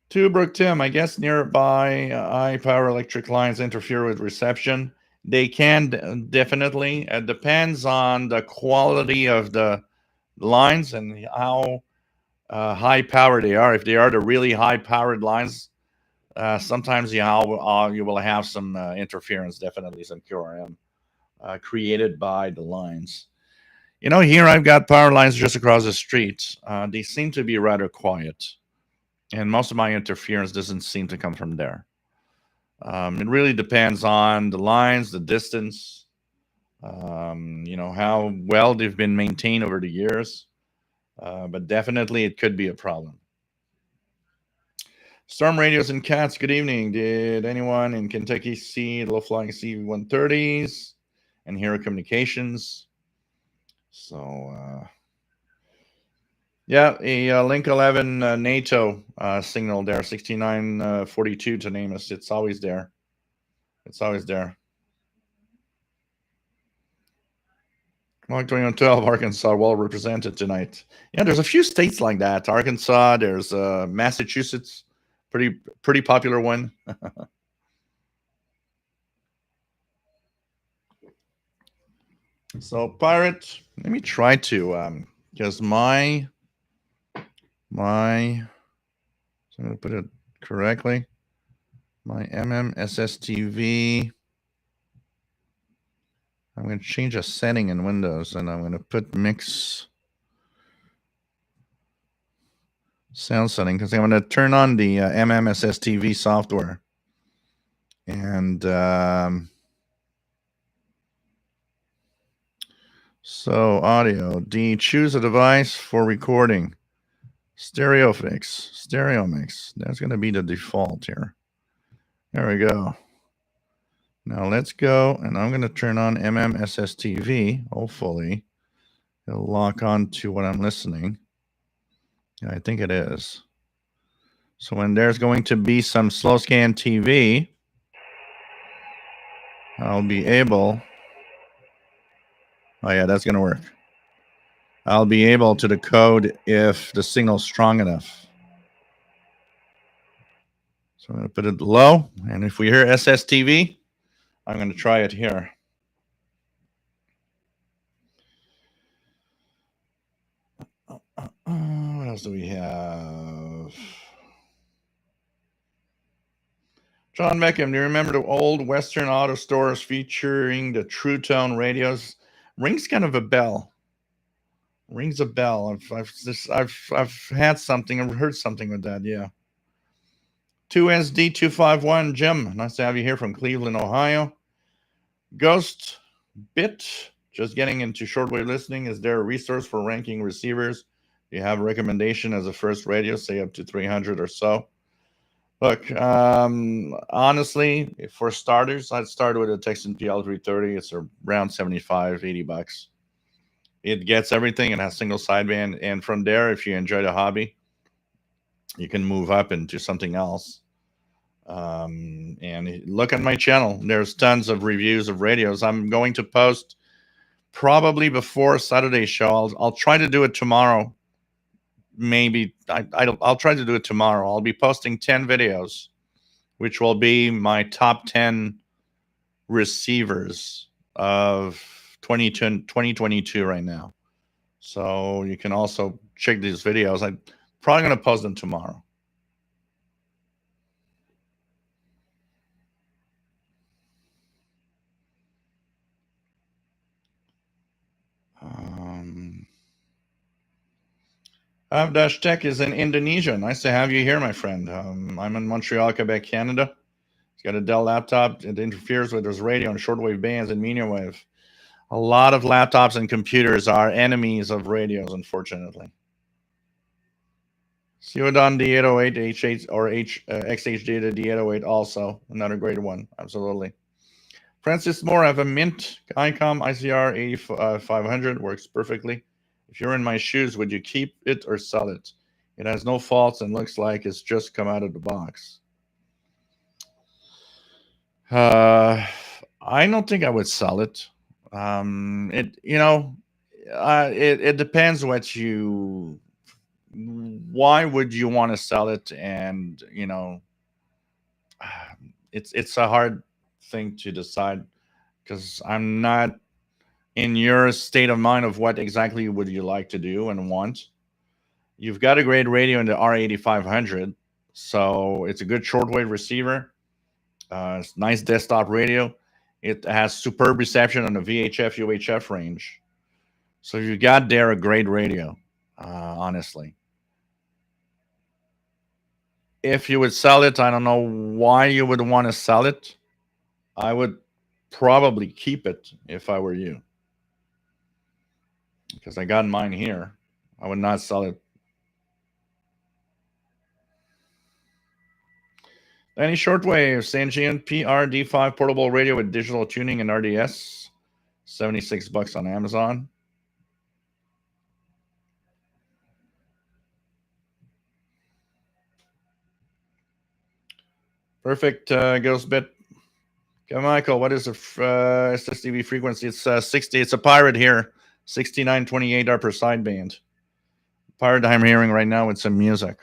Tubrook Tim, I guess nearby high power electric lines interfere with reception. They can definitely. It depends on the quality of the lines and how high power they are. If they are the really high powered lines, sometimes you will have some interference, definitely some QRM created by the lines. Here I've got power lines just across the street. They seem to be rather quiet, and most of my interference doesn't seem to come from there. It really depends on the lines, the distance, how well they've been maintained over the years. But definitely it could be a problem. Storm radios and cats, good evening. Did anyone in Kentucky see the low-flying C-130s and hear communications? So, yeah, a Link 11 NATO signal there, 6942 to name us. It's always there. It's always there. Mark 2112, Arkansas, well represented tonight. Yeah, there's a few states like that. Arkansas, there's Massachusetts, pretty popular one. So, Pirate, let me try to, because my, so I'm going to put it correctly. My SSTV. I'm going to change a setting in Windows, and I'm going to put mix sound setting because I'm going to turn on the SSTV software. And So audio, D, choose a device for recording. Stereo mix, stereo mix. That's going to be the default here. There we go. Now let's go, and I'm going to turn on SSTV. Hopefully it'll lock on to what I'm listening. Yeah, I think it is. So when there's going to be some slow scan TV, I'll be able, oh yeah, that's going to work. I'll be able to decode if the signal's strong enough. So I'm going to put it low, and if we hear SSTV, I'm going to try it here. What else do we have? John Meckham, do you remember the old Western auto stores featuring the True Tone radios? Rings kind of a bell. Rings a bell. I've had something. I've heard something with that. Yeah. 2SD251, Jim. Nice to have you here from Cleveland, Ohio. Ghost Bit. Just getting into shortwave listening. Is there a resource for ranking receivers? Do you have a recommendation as a first radio, say up to 300 or so? Look, honestly, for starters, I'd start with a Texan PL330. It's around 75, 80 bucks. It gets everything. It has single sideband. And from there, if you enjoy the hobby, you can move up into something else. And look at my channel. There's tons of reviews of radios. I'm going to post probably before Saturday's show. I'll try to do it tomorrow. Maybe I'll try to do it tomorrow. I'll be posting 10 videos, which will be my top 10 receivers of 2022 right now. So you can also check these videos. I'm probably going to post them tomorrow. Avdash Tech is in Indonesia. Nice to have you here, my friend. I'm in Montreal, Quebec, Canada. He's got a Dell laptop. It interferes with his radio and shortwave bands and medium wave. A lot of laptops and computers are enemies of radios, unfortunately. Ceodon D808, H8 or XH Data D808 also. Another great one. Absolutely. Francis Moore, I have a Mint ICOM ICR 8500. Works perfectly. If you're in my shoes, would you keep it or sell it? It has no faults and looks like it's just come out of the box. I don't think I would sell it. It depends what you. Why would you want to sell it? And it's a hard thing to decide because I'm not in your state of mind of what exactly would you like to do and want. You've got a great radio in the R8500, so it's a good shortwave receiver. It's nice desktop radio. It has superb reception on the VHF UHF range. So you got there a great radio, honestly. If you would sell it, I don't know why you would want to sell it. I would probably keep it if I were you, because I got mine here. I would not sell it. Any shortwave, Sangean PRD5 portable radio with digital tuning and RDS, 76 bucks on Amazon. Perfect, Ghost Bit. Okay, Michael, what is the SSTV frequency? It's 60. It's a pirate here, 6928 per sideband. Pirate I'm hearing right now with some music.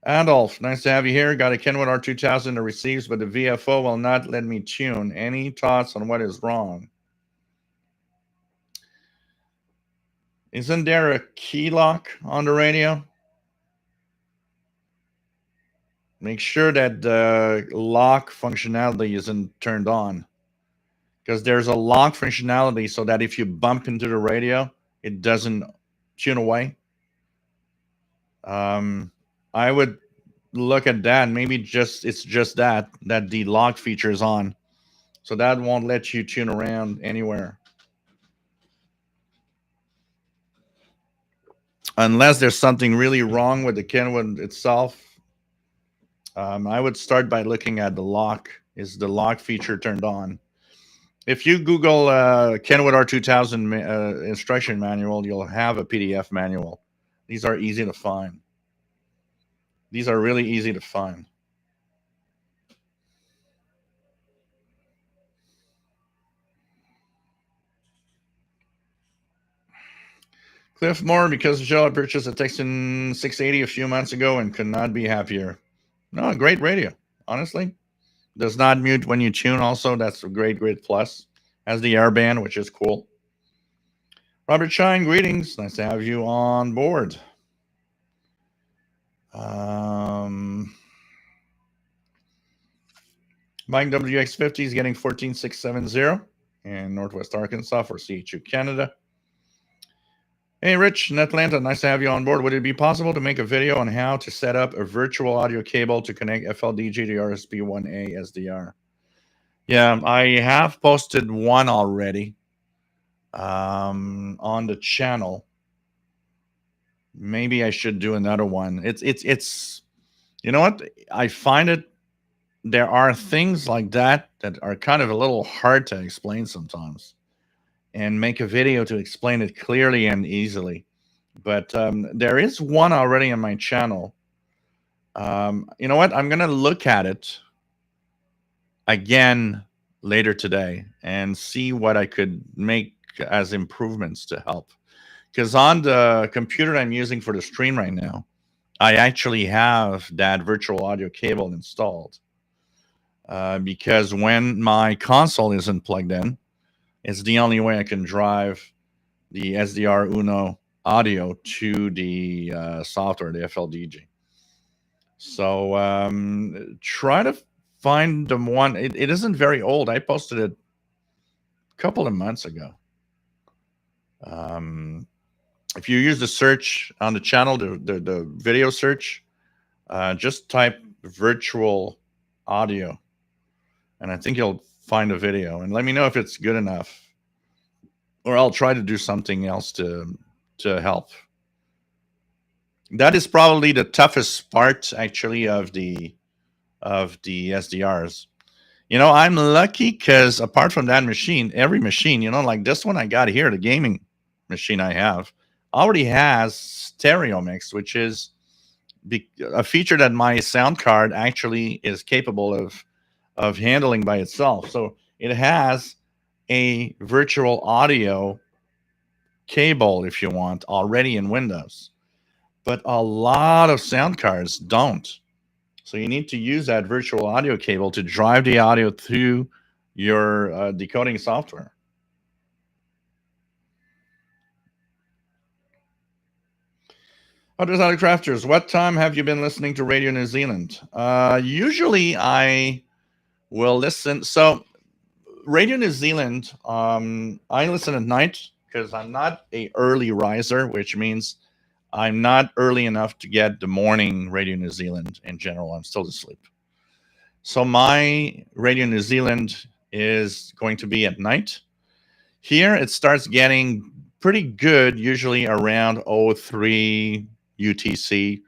Adolf, nice to have you here. Got a Kenwood R2000 that receives, but the VFO will not let me tune. Any thoughts on what is wrong? Isn't there a key lock on the radio? Make sure that the lock functionality isn't turned on, because there's a lock functionality so that if you bump into the radio, it doesn't tune away. I would look at that. Maybe it's just that the lock feature is on. So that won't let you tune around anywhere. Unless there's something really wrong with the Kenwood itself. I would start by looking at the lock. Is the lock feature turned on? If you Google Kenwood R2000 instruction manual, you'll have a PDF manual. These are easy to find. These are really easy to find. Cliff Moore, because Joe had purchased a Texan 680 a few months ago and could not be happier. No, great radio, honestly. Does not mute when you tune, also. That's a great plus. Has the airband, which is cool. Robert Shine, greetings. Nice to have you on board. Mike WX50 is getting 14670 in Northwest Arkansas for CHU Canada. Hey, Rich in Atlanta, nice to have you on board. Would it be possible to make a video on how to set up a virtual audio cable to connect FLDG to RSP1A SDR? Yeah, I have posted one already on the channel. Maybe I should do another one. It's you know what? I find it, there are things like that are kind of a little hard to explain sometimes, and make a video to explain it clearly and easily. But there is one already on my channel. You know what? I'm going to look at it again later today and see what I could make as improvements to help. Because on the computer I'm using for the stream right now, I actually have that virtual audio cable installed. Because when my console isn't plugged in, it's the only way I can drive the SDR Uno audio to the software, the FLDG. So try to find the one. It isn't very old. I posted it a couple of months ago. If you use the search on the channel, the video search, just type virtual audio, and I think you'll find a video. And let me know if it's good enough, or I'll try to do something else to help. That is probably the toughest part, actually, of the SDRs. You know, I'm lucky because apart from that machine, every machine, you know, like this one I got here, the gaming machine I have, already has stereo mix, which is a feature that my sound card actually is capable of handling by itself. So it has a virtual audio cable, if you want, already in Windows. But a lot of sound cards don't. So you need to use that virtual audio cable to drive the audio through your decoding software. Others Other Crafters, what time have you been listening to Radio New Zealand? Usually I will listen. So Radio New Zealand, I listen at night because I'm not a early riser, which means I'm not early enough to get the morning Radio New Zealand in general. I'm still asleep. So my Radio New Zealand is going to be at night. Here it starts getting pretty good, usually around 03 UTC,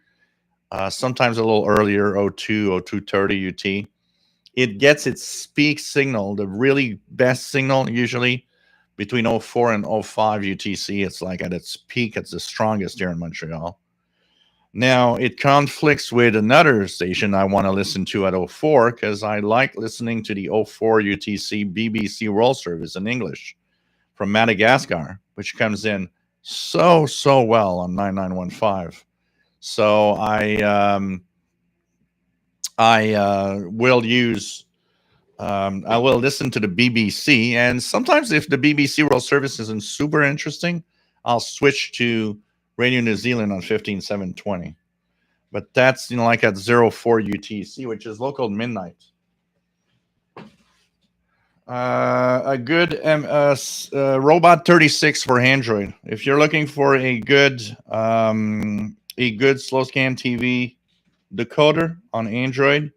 sometimes a little earlier, 02, 0230 UT. It gets its peak signal, the really best signal, usually between 04 and 05 UTC. It's like at its peak, it's the strongest here in Montreal. Now, it conflicts with another station I want to listen to at 04 because I like listening to the 04 UTC BBC World Service in English from Madagascar, which comes in so well on 9915. So I will listen to the BBC, and sometimes if the BBC World Service isn't super interesting, I'll switch to Radio New Zealand on 15720. But that's, you know, like at 04 UTC, which is local midnight. A good Robot 36 for Android. If you're looking for a good slow scan TV decoder on Android,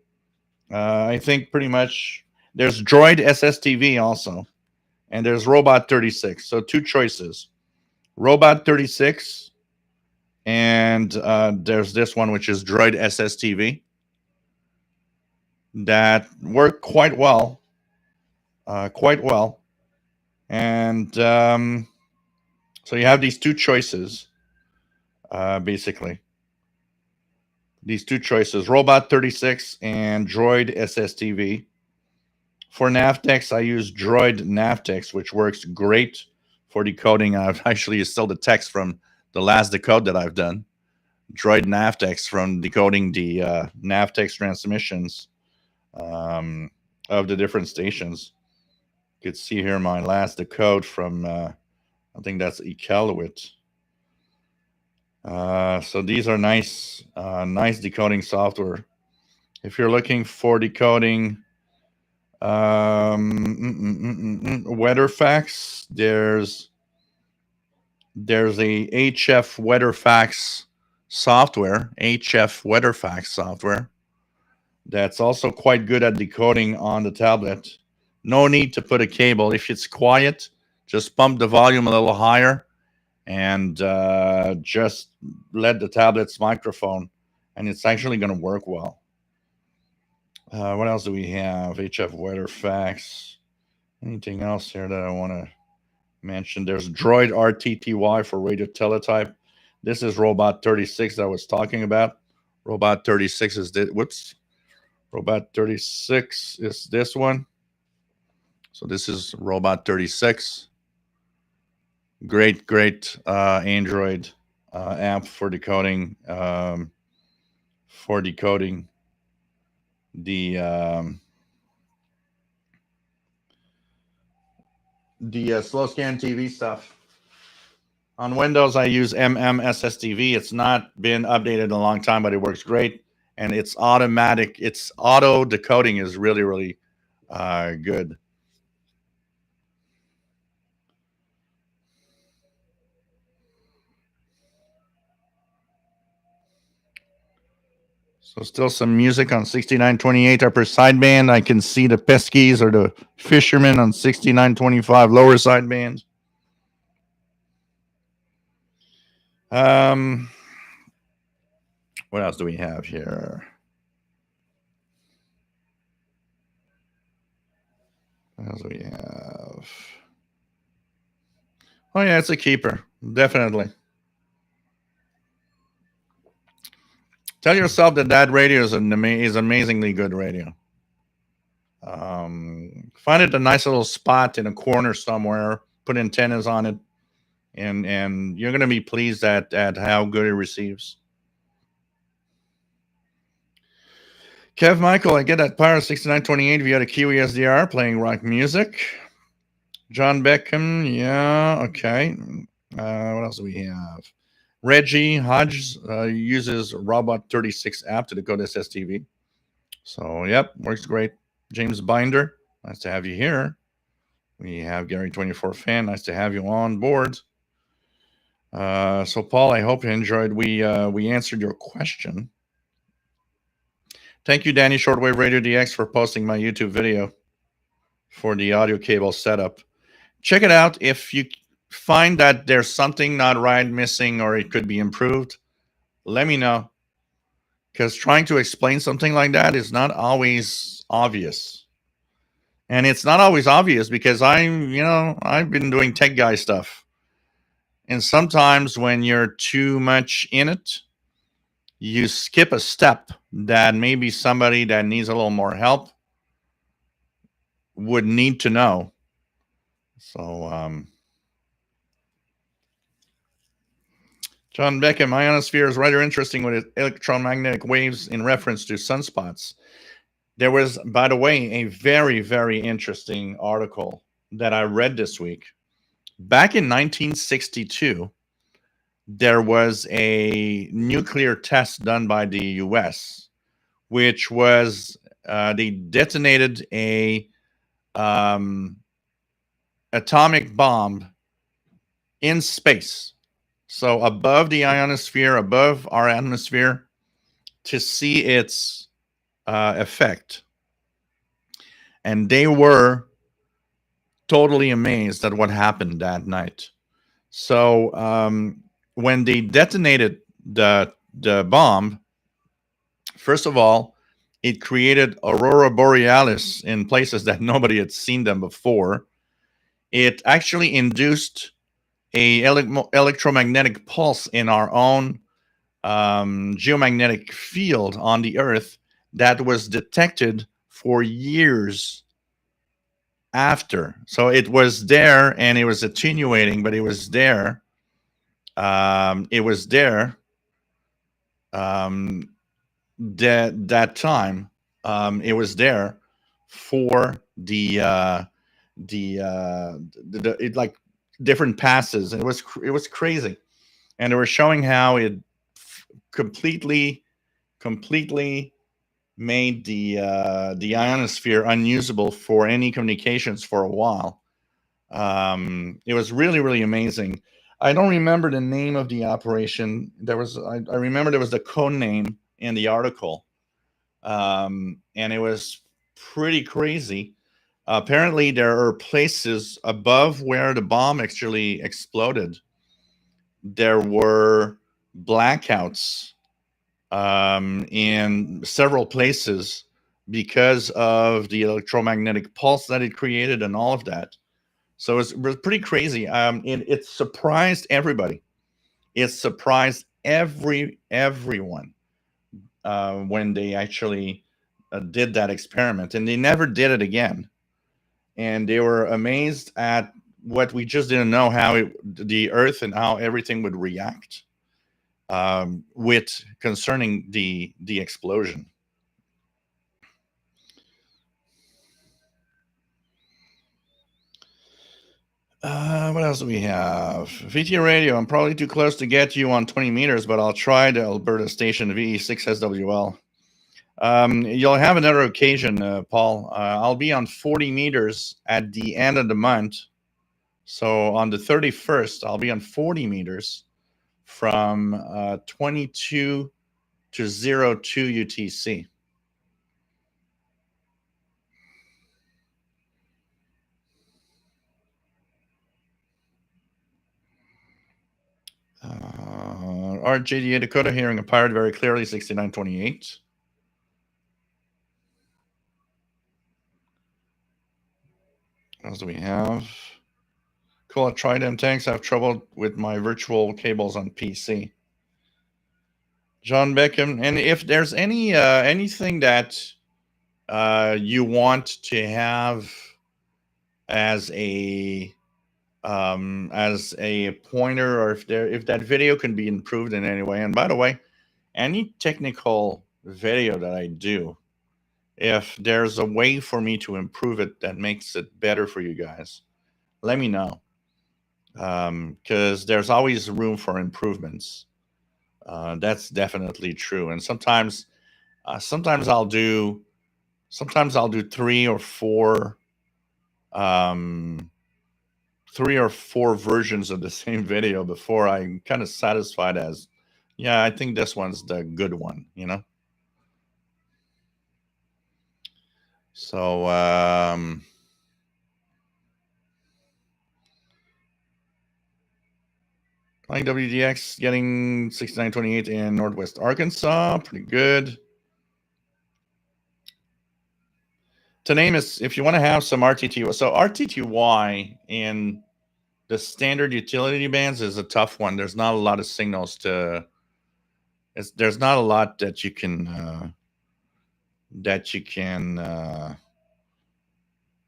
I think pretty much There's Droid SSTV also, and there's Robot 36. So two choices: Robot 36, and there's this one which is Droid SSTV that work quite well, and so you have these two choices, basically. These two choices, Robot 36 and Droid SSTV. For Navtex, I use Droid Navtex, which works great for decoding. I've actually still the text from the last decode that I've done. Droid Navtex from decoding the Navtex transmissions of the different stations. You could see here my last decode from, I think that's Iqaluit. So these are nice, nice decoding software. If you're looking for decoding weather facts, there's a HF weather facts software, that's also quite good at decoding on the tablet. No need to put a cable. If it's quiet, just pump the volume a little higher and just let the tablet's microphone, and it's actually going to work well. What else do we have? HF weather facts. Anything else here that I want to mention? There's Droid RTTY for radio teletype. This is Robot 36 that I was talking about. Robot 36 is this. Whoops. Robot 36 is this one. So this is Robot 36. Great Android app for decoding the slow scan TV stuff. On Windows, I use SSTV. It's not been updated in a long time, but it works great. And it's automatic. Its auto decoding is really good. So still some music on 6928 upper sideband. I can see the Peskies or the Fishermen on 6925 lower sideband. What else do we have here? What else do we have? Oh yeah, it's a keeper, definitely. Tell yourself that radio is amazingly good radio. Find it a nice little spot in a corner somewhere. Put antennas on it, and you're going to be pleased at how good it receives. Kev Michael, I get that Power 6928 via the QSLs playing rock music. John Beckham, yeah, okay. What else do we have? Reggie Hodges uses Robot 36 app to decode SSTV. So, yep, works great. James Binder, nice to have you here. We have Gary 24 Fan, nice to have you on board. So, Paul, I hope you enjoyed. We answered your question. Thank you, Danny Shortwave Radio DX, for posting my YouTube video for the audio cable setup. Check it out. If you find that there's something not right, missing, or it could be improved, let me know. Because trying to explain something like that is not always obvious. And it's not always obvious because I've been doing tech guy stuff. And sometimes when you're too much in it, you skip a step that maybe somebody that needs a little more help would need to know. So, John Beckham, ionosphere is rather interesting with its electromagnetic waves in reference to sunspots. There was, by the way, a very interesting article that I read this week. Back in 1962, there was a nuclear test done by the U.S., which was they detonated a atomic bomb in space. So above the ionosphere, above our atmosphere, to see its effect. and they were totally amazed at what happened that night. So when they detonated the bomb, first of all, it created aurora borealis in places that nobody had seen them before. It actually induced a electromagnetic pulse in our own geomagnetic field on the Earth that was detected for years after. So it was there and it was attenuating, but it was there. It was there that time. It was there for it like different passes. It was crazy, and they were showing how it completely made the ionosphere unusable for any communications for a while. It was really amazing. I don't remember the name of the operation. I remember there was the code name in the article, and it was pretty crazy. Apparently, there are places above where the bomb actually exploded. There were blackouts in several places because of the electromagnetic pulse that it created and all of that. So it was pretty crazy. It surprised everybody. It surprised everyone when they actually did that experiment, and they never did it again. And they were amazed at what we just didn't know, how the Earth and how everything would react with concerning the explosion. What else do we have? VT radio. I'm probably too close to get you on 20 meters, but I'll try the Alberta station VE6SWL. You'll have another occasion, Paul. I'll be on 40 meters at the end of the month. So on the 31st, I'll be on 40 meters from 22 to 02 UTC. RJDA Dakota hearing a pirate very clearly, 6928. What else do we have? Cool. I tried them tanks. I have trouble with my virtual cables on PC. John Beckham. And if there's anything that you want to have as a pointer, or if that video can be improved in any way. And by the way, any technical video that I do, if there's a way for me to improve it that makes it better for you guys, let me know, because there's always room for improvements. That's definitely true. And sometimes I'll do three or four versions of the same video before I'm kind of satisfied as, yeah, I think this one's the good one, So like WDX getting 6928 in Northwest Arkansas, pretty good. To name is, if you want to have some RTTY, so RTTY in the standard utility bands is a tough one. There's not a lot of signals there's not a lot that you can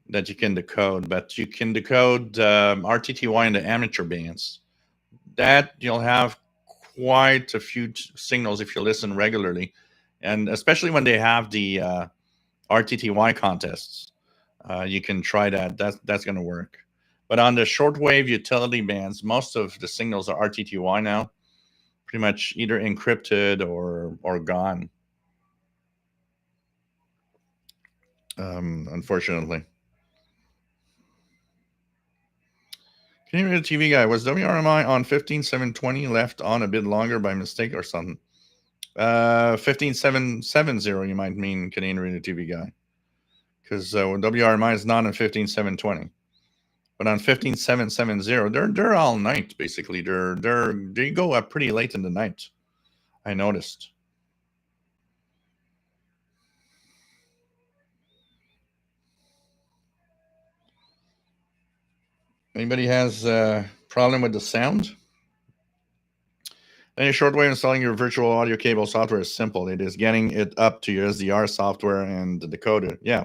decode, but you can decode RTTY in the amateur bands. That you'll have quite a few signals if you listen regularly, and especially when they have the RTTY contests. You can try that. That's going to work. But on the shortwave utility bands, most of the signals are RTTY now, pretty much either encrypted or gone. Unfortunately. Can you read the TV guy? Was WRMI on 15720 left on a bit longer by mistake or something? 15770, you might mean, Canadian Radio TV guy. because WRMI is not on 15720. But on 15770, they're all night basically. They go up pretty late in the night. I noticed. Anybody has a problem with the sound? Any shortwave installing your virtual audio cable software is simple. It is getting it up to your SDR software and the decoder. Yeah,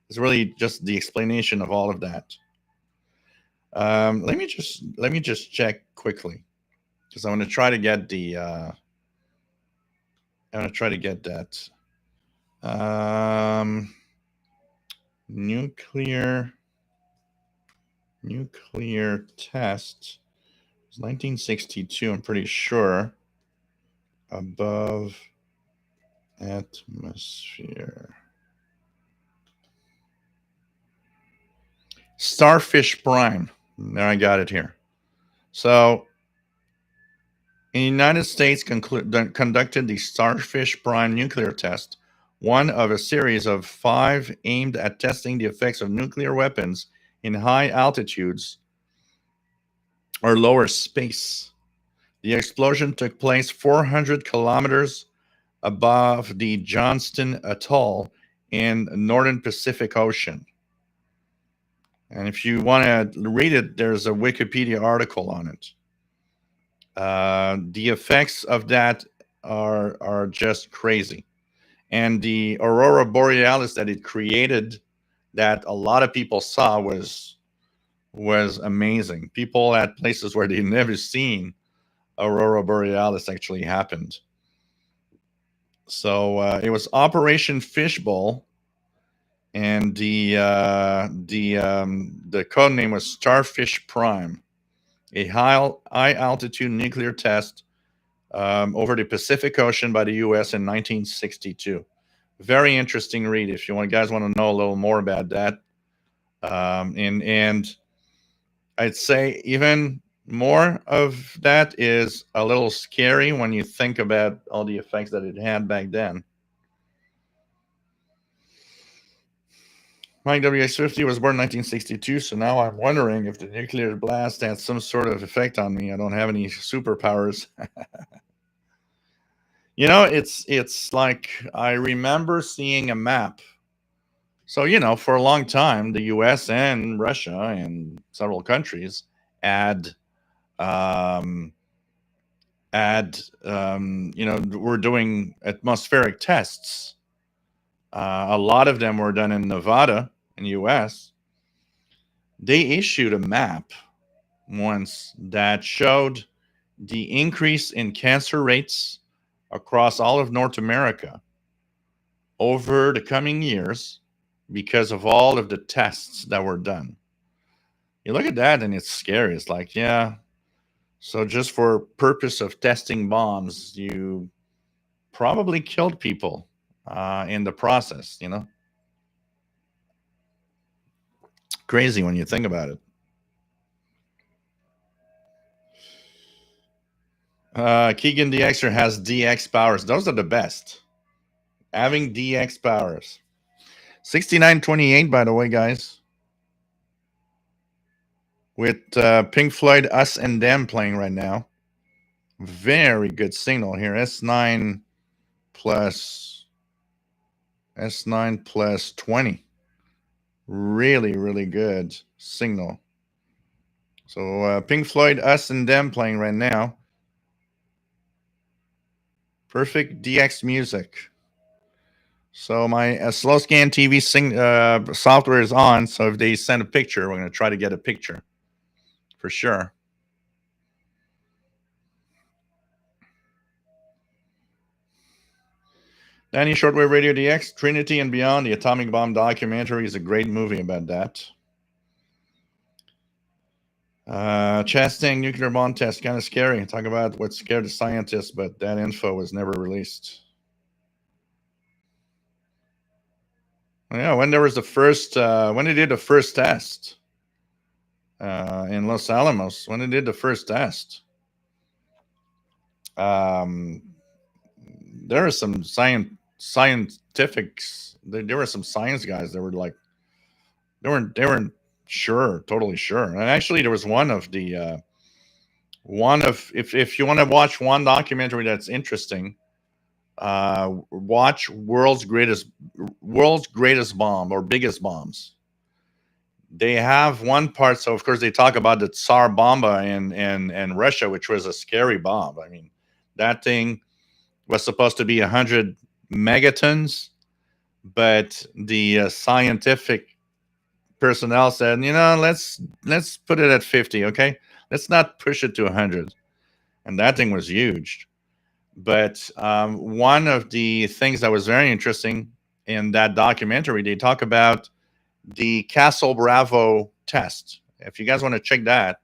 it's really just the explanation of all of that. Let me just check quickly because I want to try to get the. I want to try to get that. Nuclear test. It's 1962. I'm pretty sure. Above atmosphere. Starfish Prime. There, I got it here. So, in the United States conducted the Starfish Prime nuclear test, one of a series of 5 aimed at testing the effects of nuclear weapons in high altitudes or lower space. The explosion took place 400 kilometers above the Johnston Atoll in northern Pacific Ocean. And if you want to read it, there's a Wikipedia article on it. The effects of that are just crazy. And the aurora borealis that it created, that a lot of people saw, was amazing. People at places where they've never seen aurora borealis actually happened. So it was Operation Fishbowl, and the code name was Starfish Prime, a high altitude nuclear test over the Pacific Ocean by the U.S. in 1962. Very interesting read if you guys want to know a little more about that. And I'd say even more of that is a little scary when you think about all the effects that it had back then. Mike WX50 was born in 1962, so now I'm wondering if the nuclear blast had some sort of effect on me. I don't have any superpowers. You know, it's like I remember seeing a map. So, for a long time, the US and Russia and several countries were doing atmospheric tests. A lot of them were done in Nevada in the US. They issued a map once that showed the increase in cancer rates across all of North America over the coming years because of all of the tests that were done. You look at that and it's scary. It's like, yeah, so just for purpose of testing bombs, you probably killed people in the process, Crazy when you think about it. Keegan DXer has DX powers. Those are the best. Having DX powers. 6928, by the way, guys. With Pink Floyd, Us and Them playing right now. Very good signal here. S9 plus 20. Really, really good signal. So Pink Floyd, Us and Them playing right now. Perfect DX music. So my slow scan TV software is on. So if they send a picture, we're going to try to get a picture for sure. Danny, Shortwave Radio DX, Trinity and Beyond, the Atomic Bomb documentary is a great movie about that. Chastang nuclear bomb test, kind of scary. Talk about what scared the scientists, but that info was never released. Yeah, when there was the first, when they did the first test in Los Alamos, when they did the first test, there are some scientifics. There were some science guys that were like, they weren't sure, totally sure. And actually, there was one of the if you want to watch one documentary that's interesting, watch world's greatest bomb or biggest bombs. They have one part. So of course they talk about the Tsar Bomba in Russia, which was a scary bomb. I mean, that thing was supposed to be 100 megatons, but the scientific personnel said, let's put it at 50, okay? Let's not push it to 100. And that thing was huge. But one of the things that was very interesting in that documentary, they talk about the Castle Bravo test. If you guys want to check that,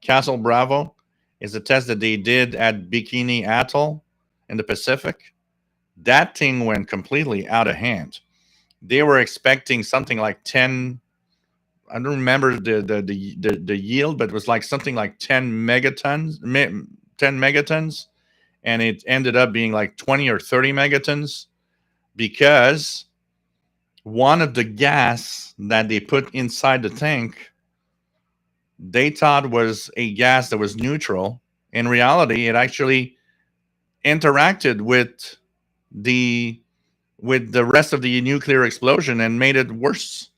Castle Bravo is a test that they did at Bikini Atoll in the Pacific. That thing went completely out of hand. They were expecting something like 10. I don't remember the yield, but it was like something like 10 megatons, 10 megatons, and it ended up being like 20 or 30 megatons because one of the gas that they put inside the tank, they thought was a gas that was neutral. In reality, it actually interacted the with the rest of the nuclear explosion and made it worse.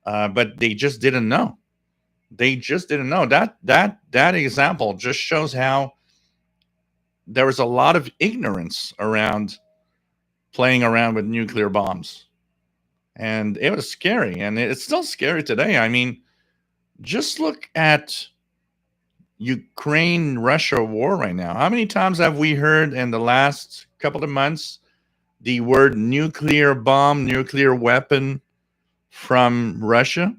But they just didn't know. They just didn't know. That example just shows how there was a lot of ignorance around playing around with nuclear bombs, and it was scary, and it's still scary today. I mean, just look at Ukraine Russia war right now. How many times have we heard in the last couple of months the word nuclear bomb, nuclear weapon from Russia?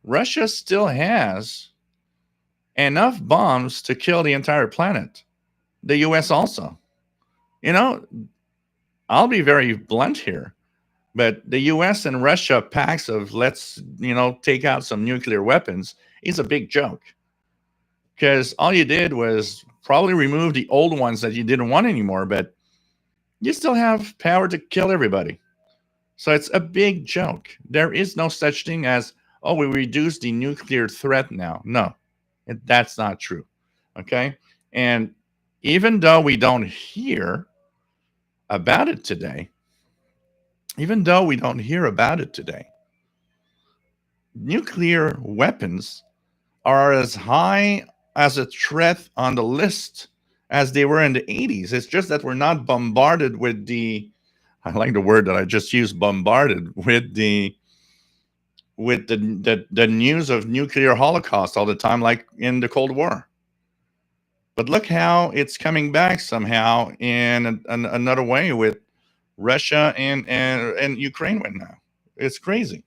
Russia still has enough bombs to kill the entire planet. The US also. You know, I'll be very blunt here, but the US and Russia pacts of let's, take out some nuclear weapons is a big joke. Because all you did was probably remove the old ones that you didn't want anymore, but you still have power to kill everybody. So it's a big joke. There is no such thing as, oh, we reduce the nuclear threat now. No, that's not true. Okay. And even though we don't hear about it today, nuclear weapons are as high as a threat on the list as they were in the 80s. It's just that we're not bombarded with I like the word that I just used, bombarded with the news of nuclear holocaust all the time, like in the Cold War. But look how it's coming back somehow in another way with Russia and Ukraine right now. It's crazy.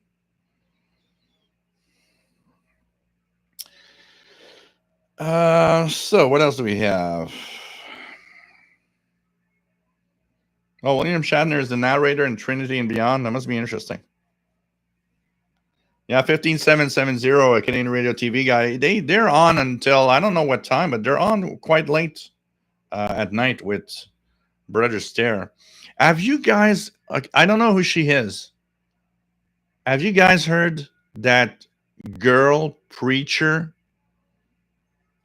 So what else do we have? Oh, William Shatner is the narrator in Trinity and Beyond. That must be interesting. Yeah, 15770, a Canadian radio TV guy. They're on until I don't know what time, but they're on quite late at night with Brother Stare. Have you guys? I don't know who she is. Have you guys heard that girl preacher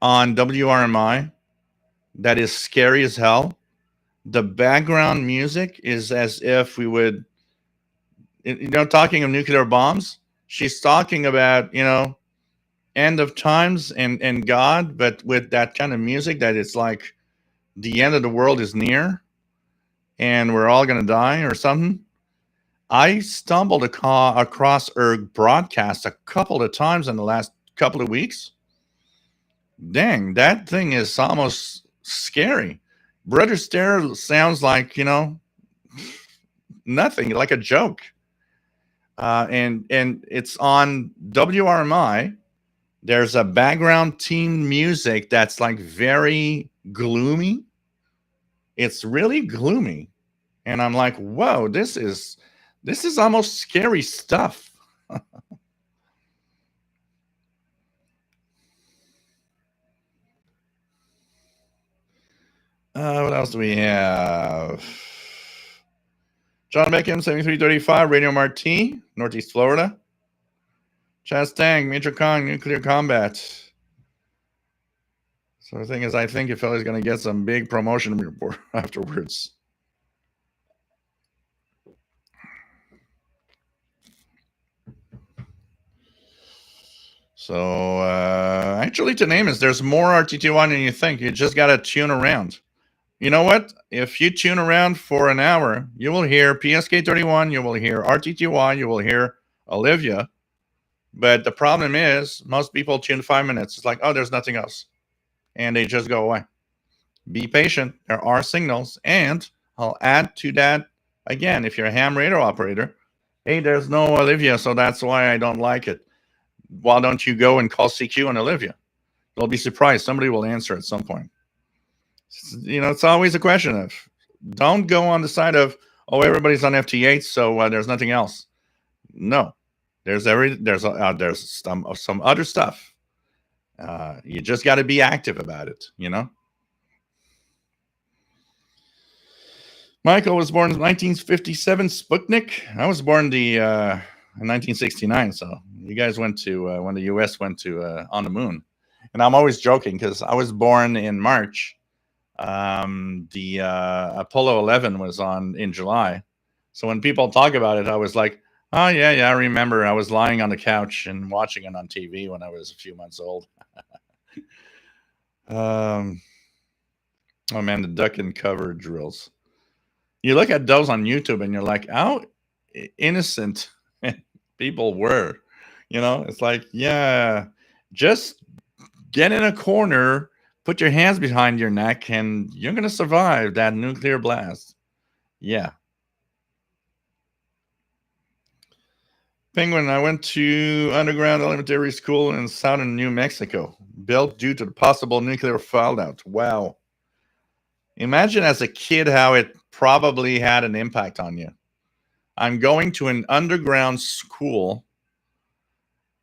on WRMI that is scary as hell? The background music is as if we would, talking of nuclear bombs. She's talking about, end of times and God, but with that kind of music that it's like the end of the world is near and we're all going to die or something. I stumbled across her broadcast a couple of times in the last couple of weeks. Dang, that thing is almost scary. Brother Stare sounds like, nothing, like a joke. And it's on WRMI. There's a background theme music that's like very gloomy. It's really gloomy. And I'm like, whoa, this is almost scary stuff. What else do we have? John Beckham, 7335, Radio Marti, Northeast Florida. Chastang, Major Kong, Nuclear Combat. So the thing is, I think your fella's going to get some big promotion report afterwards. So actually, to name is there's more RTT1 than you think. You just got to tune around. You know what? If you tune around for an hour, you will hear PSK31, you will hear RTTY, you will hear Olivia. But the problem is, most people tune 5 minutes. It's like, oh, there's nothing else. And they just go away. Be patient. There are signals. And I'll add to that again, if you're a ham radio operator, hey, there's no Olivia, so that's why I don't like it. Why don't you go and call CQ and Olivia? You'll be surprised. Somebody will answer at some point. You know, it's always a question of don't go on the side of, oh, everybody's on FT8, so there's nothing else. No, there's some other stuff. You just got to be active about it, you know. Michael was born in 1957, Sputnik. I was born in 1969, so you guys went to when the U.S. went to on the moon. And I'm always joking because I was born in March. The Apollo 11 was on in July. So when people talk about it, I was like, oh, yeah, I remember. I was lying on the couch and watching it on TV when I was a few months old. Oh, man, the duck and cover drills. You look at those on YouTube and you're like, how innocent people were. You know, it's like, yeah, just get in a corner, put your hands behind your neck, and you're going to survive that nuclear blast. Yeah. Penguin, I went to underground elementary school in southern New Mexico, built due to the possible nuclear fallout. Wow. Imagine as a kid how it probably had an impact on you. I'm going to an underground school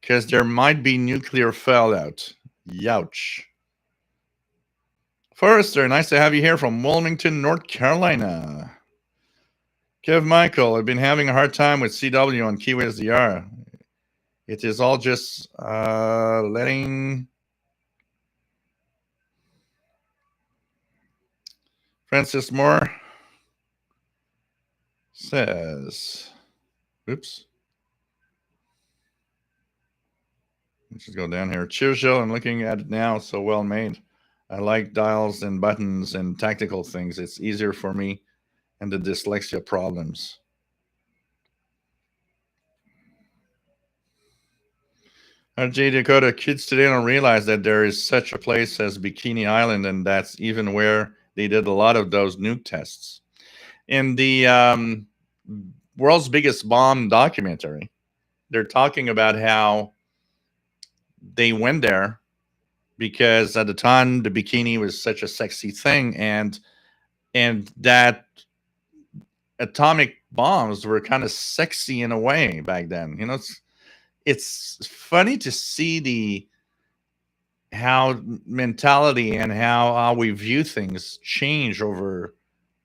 because there might be nuclear fallout. Youch. Forrester, nice to have you here from Wilmington, North Carolina. Kev Michael, I've been having a hard time with CW on QSDR. It is all just letting Francis Moore says, oops. Let's just go down here. Churchill, I'm looking at it now, so well made. I like dials and buttons and tactical things. It's easier for me and the dyslexia problems. RJ Dakota, kids today don't realize that there is such a place as Bikini Island, and that's even where they did a lot of those nuke tests. In the World's Biggest Bomb documentary, they're talking about how they went there because at the time the bikini was such a sexy thing, and that atomic bombs were kind of sexy in a way back then. You know, it's funny to see how mentality and how we view things change over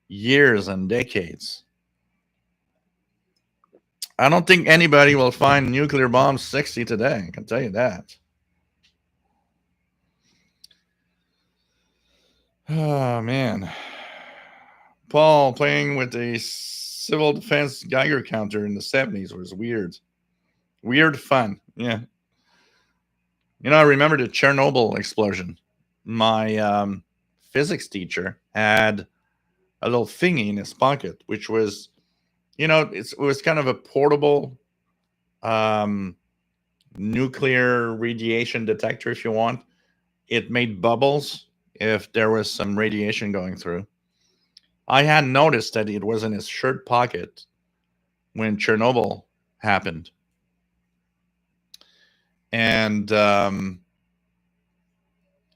years and decades. I don't think anybody will find nuclear bombs sexy today. I can tell you that. Oh, man. Paul, playing with a civil defense Geiger counter in the 70s was weird. Weird fun. Yeah. You know, I remember the Chernobyl explosion. My physics teacher had a little thingy in his pocket, which was, you know, it was kind of a portable nuclear radiation detector, if you want. It made bubbles if there was some radiation going through. I had noticed that it was in his shirt pocket when Chernobyl happened. And I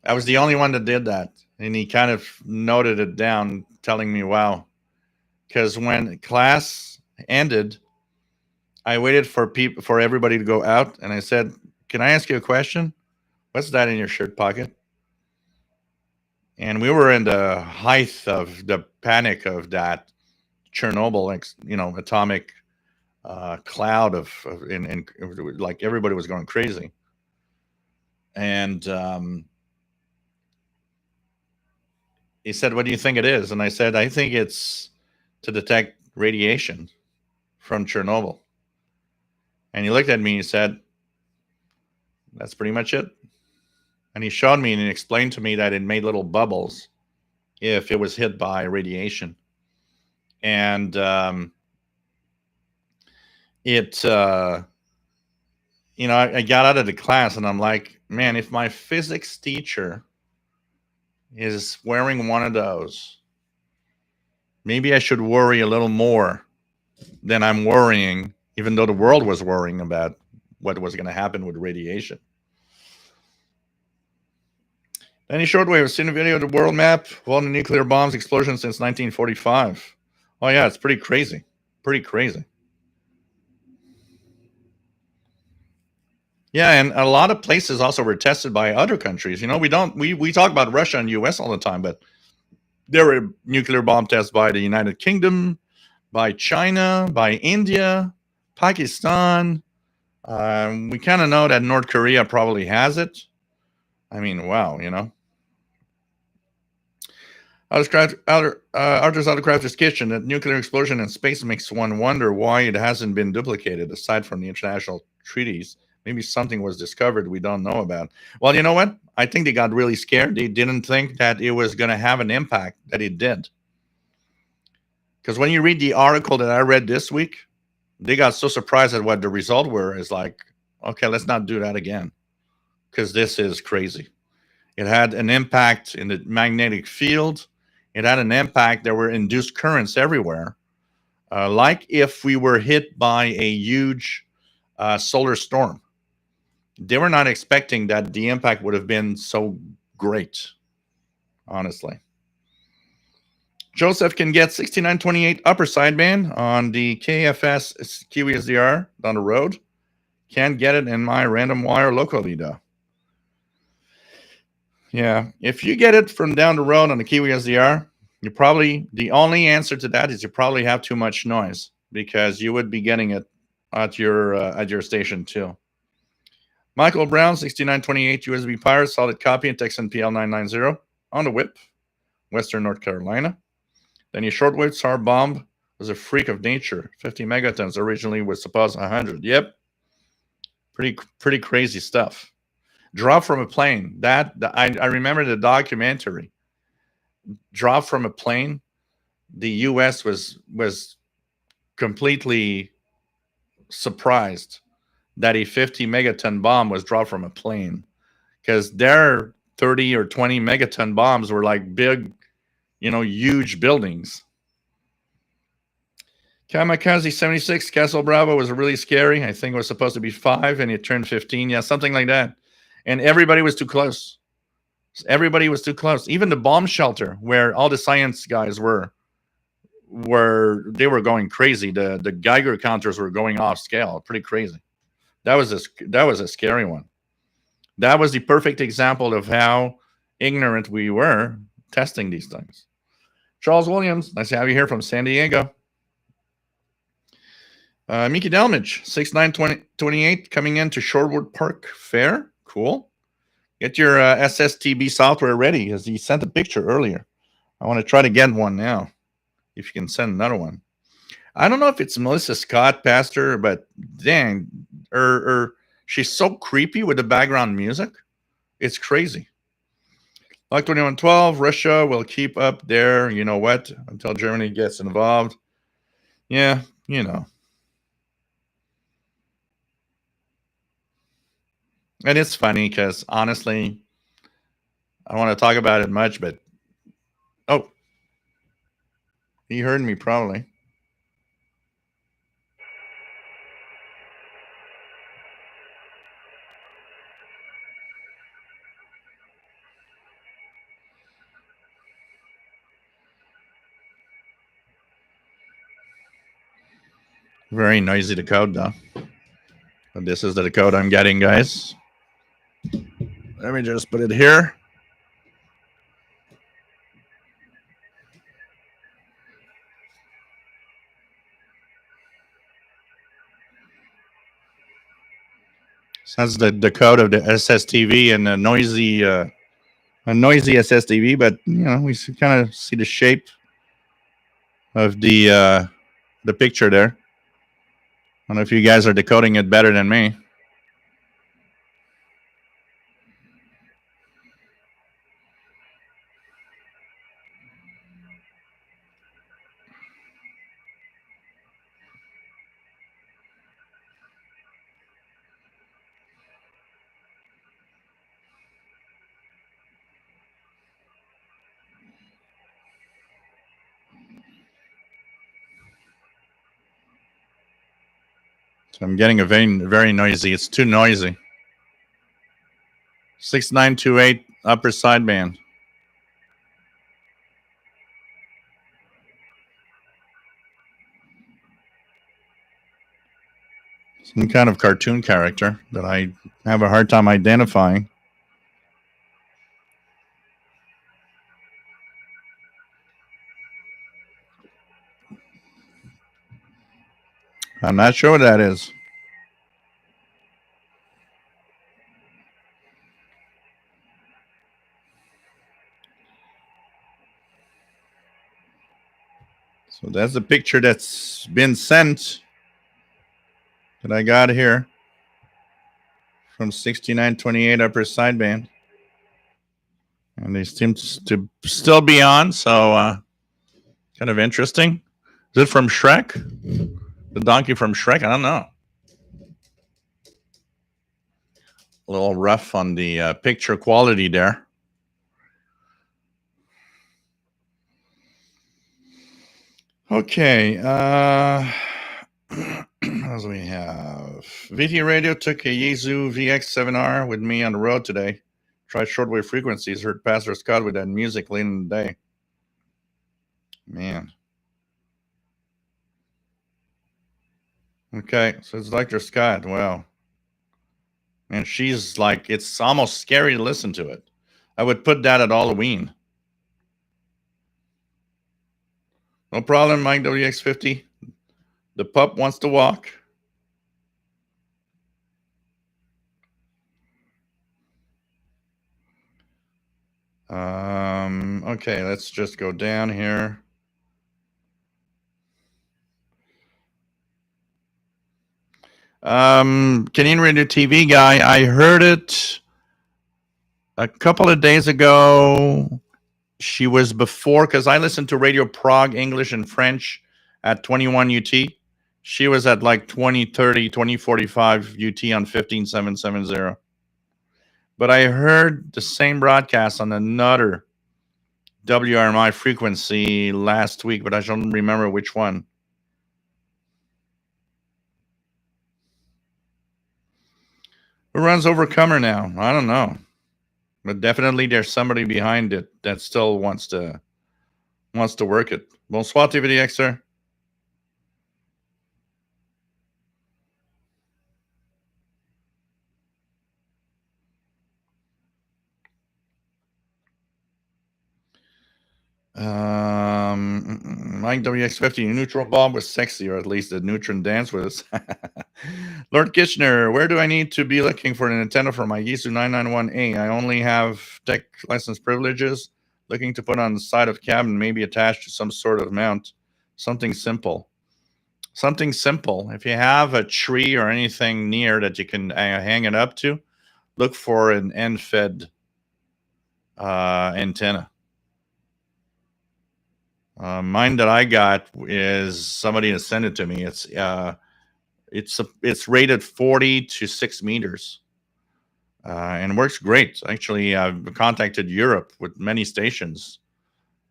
was the only one that did that. And he kind of noted it down, telling me, wow. Because when class ended, I waited for everybody to go out. And I said, can I ask you a question? What's that in your shirt pocket? And we were in the height of the panic of that Chernobyl, atomic cloud and like everybody was going crazy. And he said, "What do you think it is?" And I said, "I think it's to detect radiation from Chernobyl." And he looked at me and he said, "That's pretty much it." And he showed me and he explained to me that it made little bubbles if it was hit by radiation. And I got out of the class and I'm like, man, if my physics teacher is wearing one of those, maybe I should worry a little more than I'm worrying, even though the world was worrying about what was going to happen with radiation. Any Shortwave has seen a video of the world map of all the nuclear bombs explosion since 1945. Oh yeah, it's pretty crazy. Pretty crazy. Yeah, and a lot of places also were tested by other countries. We talk about Russia and US all the time, but there were nuclear bomb tests by the United Kingdom, by China, by India, Pakistan. We kind of know that North Korea probably has it. I mean, wow, Arthur's Autocrafter's Kitchen, that nuclear explosion in space makes one wonder why it hasn't been duplicated aside from the international treaties. Maybe something was discovered we don't know about. Well, you know what? I think they got really scared. They didn't think that it was going to have an impact that it did. Because when you read the article that I read this week, they got so surprised at what the result were. It's like, okay, let's not do that again. Because this is crazy. It had an impact in the magnetic field. It had an impact. There were induced currents everywhere. Like if we were hit by a huge solar storm. They were not expecting that the impact would have been so great, honestly. Joseph can get 6928 upper sideband on the KFS QSDR down the road. Can't get it in my random wire locally, though. Yeah, if you get it from down the road on the Kiwi SDR, the only answer to that is you probably have too much noise because you would be getting it at your station too. Michael Brown, 6928 USB Pirate, solid copy, and Texan PL990 on the whip, Western North Carolina. Then your shortwave SAR bomb was a freak of nature, 50 megatons. Originally was supposed 100. Yep, pretty crazy stuff. Drop from a plane. I remember the documentary. Drop from a plane. The U.S. was completely surprised that a 50 megaton bomb was dropped from a plane, because their 30 or 20 megaton bombs were like big, huge buildings. Kamikaze 76 Castle Bravo was really scary. I think it was supposed to be 5 and it turned 15. Yeah, something like that. And everybody was too close. Everybody was too close. Even the bomb shelter where all the science guys were they were going crazy. The Geiger counters were going off scale. Pretty crazy. That was a scary one. That was the perfect example of how ignorant we were testing these things. Charles Williams, nice to have you here from San Diego. Mickey Delmage, 6928, coming into Shorewood Park Fair. Cool. Get your SSTV software ready, because he sent a picture earlier. I want to try to get one now, if you can send another one. I don't know if it's Melissa Scott, Pastor, but dang, she's so creepy with the background music. It's crazy. Like 2112, Russia will keep up there, you know what, until Germany gets involved. Yeah, And it's funny because honestly, I don't want to talk about it much, but he heard me probably. Very noisy to code though. But this is the code I'm getting, guys. Let me just put it here. That's the code of the SSTV and a noisy SSTV, but we kind of see the shape of the picture there. I don't know if you guys are decoding it better than me. So I'm getting a very noisy. It's too noisy. 6928 upper sideband. Some kind of cartoon character that I have a hard time identifying. I'm not sure what that is. So that's the picture that's been sent that I got here from 6928 upper sideband. And they seem to still be on, so kind of interesting. Is it from Shrek? The donkey from Shrek? I don't know. A little rough on the picture quality there. Okay. As we have VT Radio took a Yaesu VX7R with me on the road today. Tried shortwave frequencies. Heard Pastor Scott with that music late in the day. Man. Okay, so it's Dr. Scott. Wow. And she's like, it's almost scary to listen to it. I would put that at Halloween. No problem, Mike WX50. The pup wants to walk. Okay, let's just go down here. Canadian Radio TV guy, I heard it a couple of days ago. She was before, because I listened to Radio Prague, English and French at 21 UT. She was at like 2030, 2045 UT on 15770. But I heard the same broadcast on another WRMI frequency last week, but I don't remember which one. Who runs Overcomer now? I don't know. But definitely there's somebody behind it that still wants to work it. Bonsoir, TVDX, sir. Mike WX50, neutral bomb was sexy, or at least the neutron dance was. Lord Kitchener, where do I need to be looking for an antenna for my Yaesu 991A? I only have tech license privileges. Looking to put on the side of cabin, maybe attached to some sort of mount. Something simple. Something simple. If you have a tree or anything near that you can hang it up to, look for an end-fed antenna. Mine that I got is somebody has sent it to me. It's rated 40 to 6 meters, and works great. Actually, I've contacted Europe with many stations,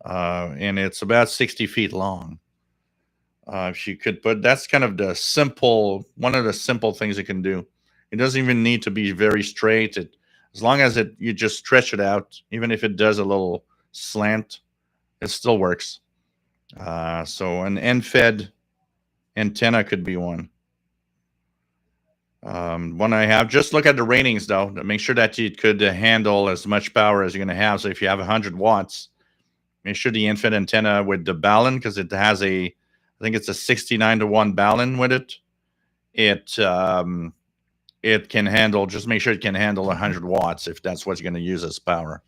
and it's about 60 feet long. If you could put, that's kind of one of the simple things you can do. It doesn't even need to be very straight. As long as you just stretch it out, even if it does a little slant, it still works. So an end-fed antenna could be one. One I have. Just look at the ratings, though, to make sure that you could handle as much power as you're going to have. So if you have 100 watts, make sure the end-fed antenna with the balun, because it has I think it's a 69 to 1 balun with it. it can handle, just make sure it can handle 100 watts if that's what you're going to use as power.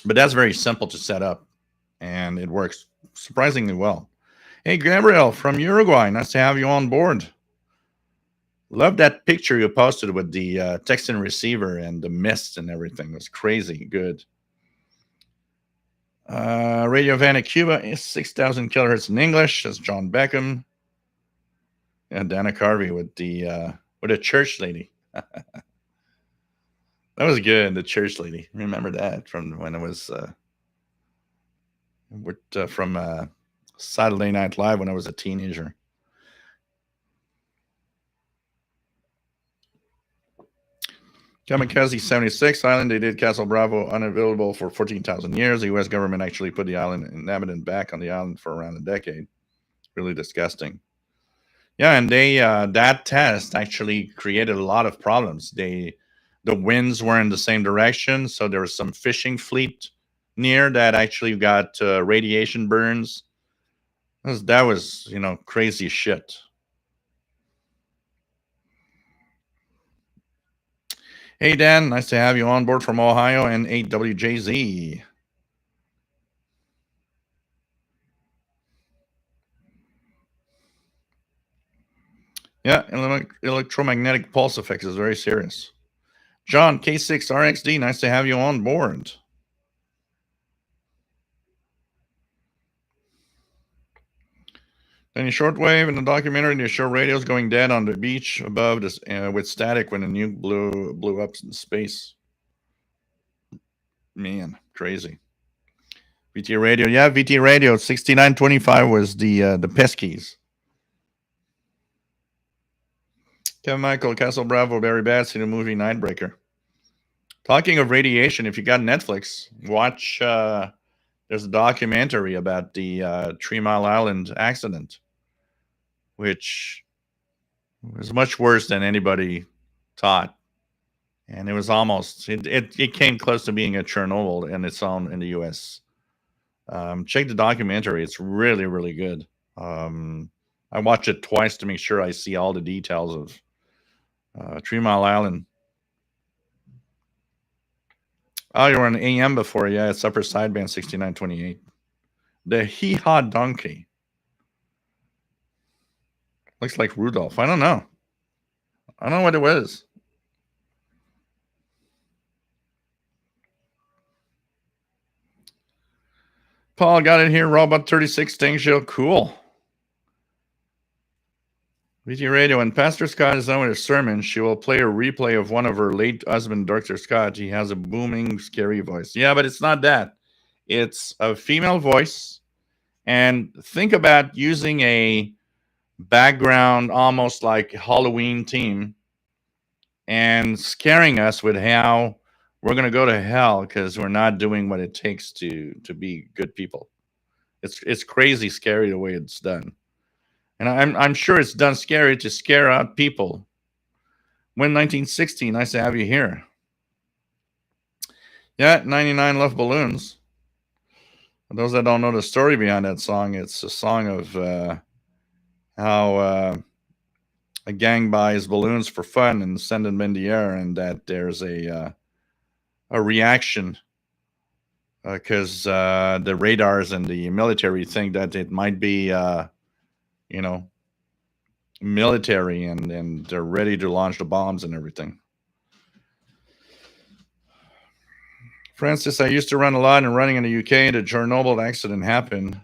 But that's very simple to set up, and it works surprisingly well. Hey, Gabriel from Uruguay, nice to have you on board. Love that picture you posted with the text and receiver and the mist and everything. It was crazy good. Radio Van at Cuba is 6,000 kilohertz in English. That's John Beckham. And Dana Carvey with the church lady. That was good. The church lady. Remember that from when it was from Saturday Night Live when I was a teenager. Kamikaze 76 island. They did Castle Bravo unavailable for 14,000 years. The U.S. government actually put the island inhabitant back on the island for around a decade. Really disgusting. Yeah, and they that test actually created a lot of problems. The winds were in the same direction, so there was some fishing fleet near that actually got radiation burns. That was crazy shit. Hey Dan, nice to have you on board from Ohio and 8WJZ. Yeah, electromagnetic pulse effects is very serious. John, K6RXD, nice to have you on board. Then Shortwave in the documentary, they show radios going dead on the beach above this, with static when a nuke blew up in space. Man, crazy. VT radio, yeah, VT radio. 6925 was the Peskies. Kevin Michael, Castle Bravo, Barry Bats, see the movie Nightbreaker. Talking of radiation, if you got Netflix, watch. There's a documentary about the 3 Mile Island accident, which was much worse than anybody thought. And it was almost, it came close to being a Chernobyl in its own in the U.S. Check the documentary. It's really, really good. I watched it twice to make sure I see all the details of 3 Mile Island. Oh, you were on AM before. Yeah, it's upper sideband 6928. The Hee-Haw Donkey. Looks like Rudolph. I don't know. I don't know what it was. Paul got it here. Robot 36 Sting Show. Cool. VT Radio. When Pastor Scott is done with his sermon, she will play a replay of one of her late husband, Dr. Scott. He has a booming, scary voice. Yeah, but it's not that. It's a female voice. And think about using a background almost like Halloween theme and scaring us with how we're going to go to hell because we're not doing what it takes to be good people. It's crazy scary the way it's done. And I'm sure it's done scary to scare out people. When 1960, nice to have you here. Yeah, 99 Love Balloons. For those that don't know the story behind that song, it's a song of how a gang buys balloons for fun and send them in the air, and that there's a reaction because the radars and the military think that it might be, military, and they're ready to launch the bombs and everything. Francis, I used to run a lot, and running in the UK, the Chernobyl accident happened.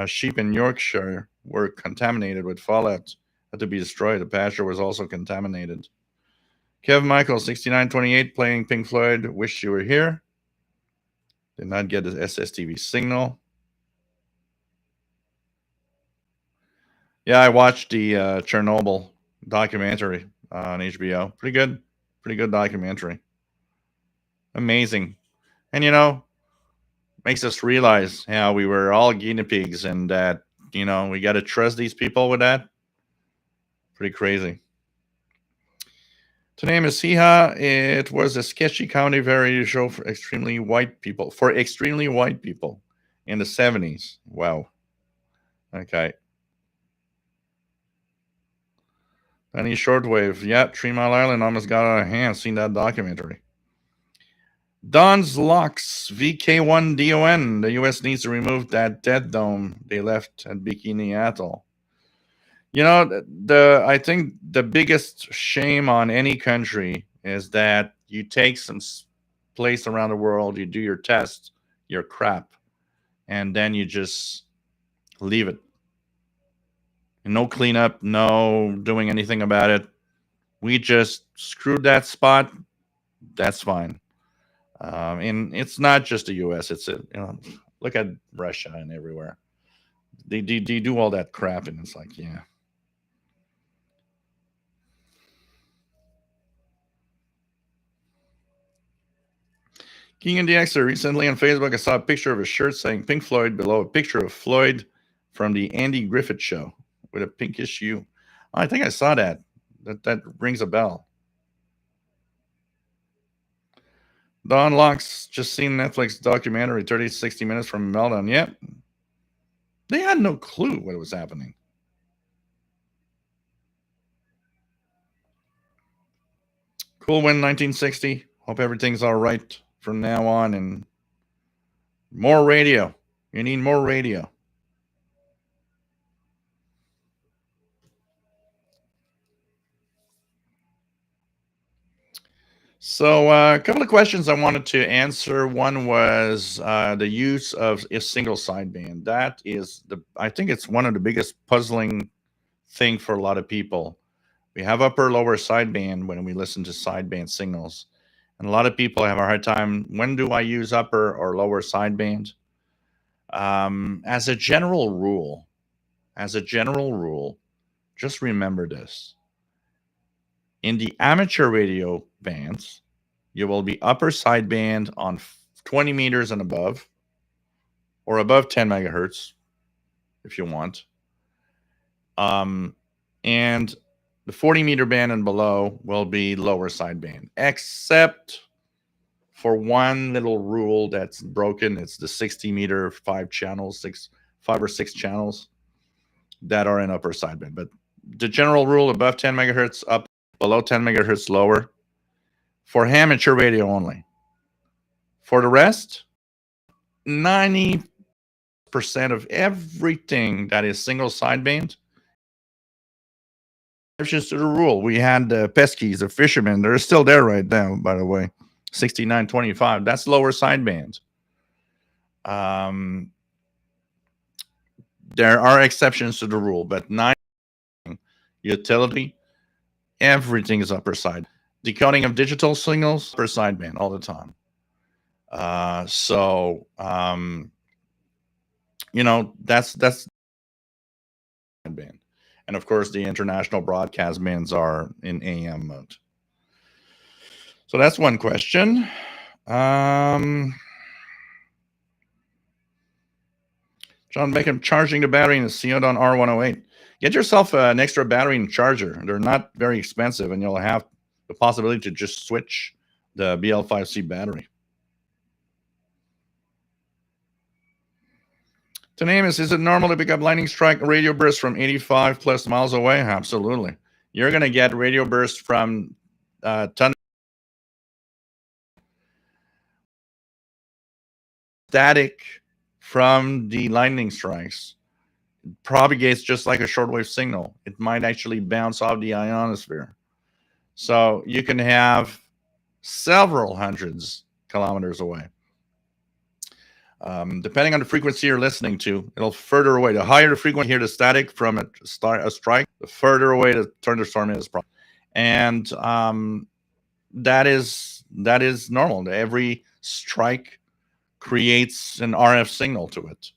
Sheep in Yorkshire were contaminated with fallout, had to be destroyed. The pasture was also contaminated. Kevin Michael, 6928, playing Pink Floyd, Wish You Were Here. Did not get the SSTV signal. Yeah, I watched the Chernobyl documentary on HBO. Pretty good documentary. Amazing. And, makes us realize how we were all guinea pigs and that, we got to trust these people with that. Pretty crazy. The name is Siha. It was a sketchy comedy variety show for extremely white people in the 70s. Wow. Okay. Any Shortwave. Yeah, 3 Mile Island almost got out of hand. Seen that documentary. Don's Locks, VK1DON. The U.S. needs to remove that dead dome they left at Bikini Atoll. You know, I think the biggest shame on any country is that you take some place around the world, you do your test, your crap, and then you just leave it. No cleanup, no doing anything about it. We just screwed that spot. That's fine. And it's not just the U.S. Look at Russia and everywhere. They do all that crap, and it's like, yeah. King and DXer, recently on Facebook, I saw a picture of a shirt saying Pink Floyd below a picture of Floyd from the Andy Griffith Show with a pinkish hue. I think I saw that. That rings a bell. Don Locks, just seen Netflix documentary, 30 to 60 minutes from Meltdown. Yep. They had no clue what was happening. Cool win 1960. Hope everything's all right from now on. And more radio. You need more radio. So a couple of questions I wanted to answer. One was the use of a single sideband. That is I think it's one of the biggest puzzling thing for a lot of people. We have upper lower sideband when we listen to sideband signals. And a lot of people have a hard time. When do I use upper or lower sideband? As a general rule, just remember this. In the amateur radio bands, you will be upper sideband on 20 meters and above, or above 10 megahertz, if you want. And the 40-meter band and below will be lower sideband, except for one little rule that's broken. It's the 60-meter, 5 or 6 channels that are in upper sideband. But the general rule, above 10 megahertz, up, below 10 megahertz, lower, for amateur radio only. For the rest, 90% of everything that is single sideband, exceptions to the rule. We had the Peskies, the Fishermen. They're still there right now, by the way. 6925. That's lower sideband. There are exceptions to the rule, but 90% utility, everything is upper side. Decoding of digital signals, upper sideband all the time. That's band. And of course, the international broadcast bands are in AM mode. So that's one question. John Beckham, charging the battery in the Ceodon R108. Get yourself an extra battery and charger. They're not very expensive, and you'll have the possibility to just switch the BL5C battery. To name is it normal to pick up lightning strike radio bursts from 85 plus miles away? Absolutely. You're going to get radio bursts from static from the lightning strikes. It propagates just like a shortwave signal. It might actually bounce off the ionosphere. So you can have several hundreds kilometers away. Depending on the frequency you're listening to, it'll further away. The higher the frequency, you hear the static from a strike, the further away the thunderstorm is. And that is normal. Every strike creates an RF signal to it.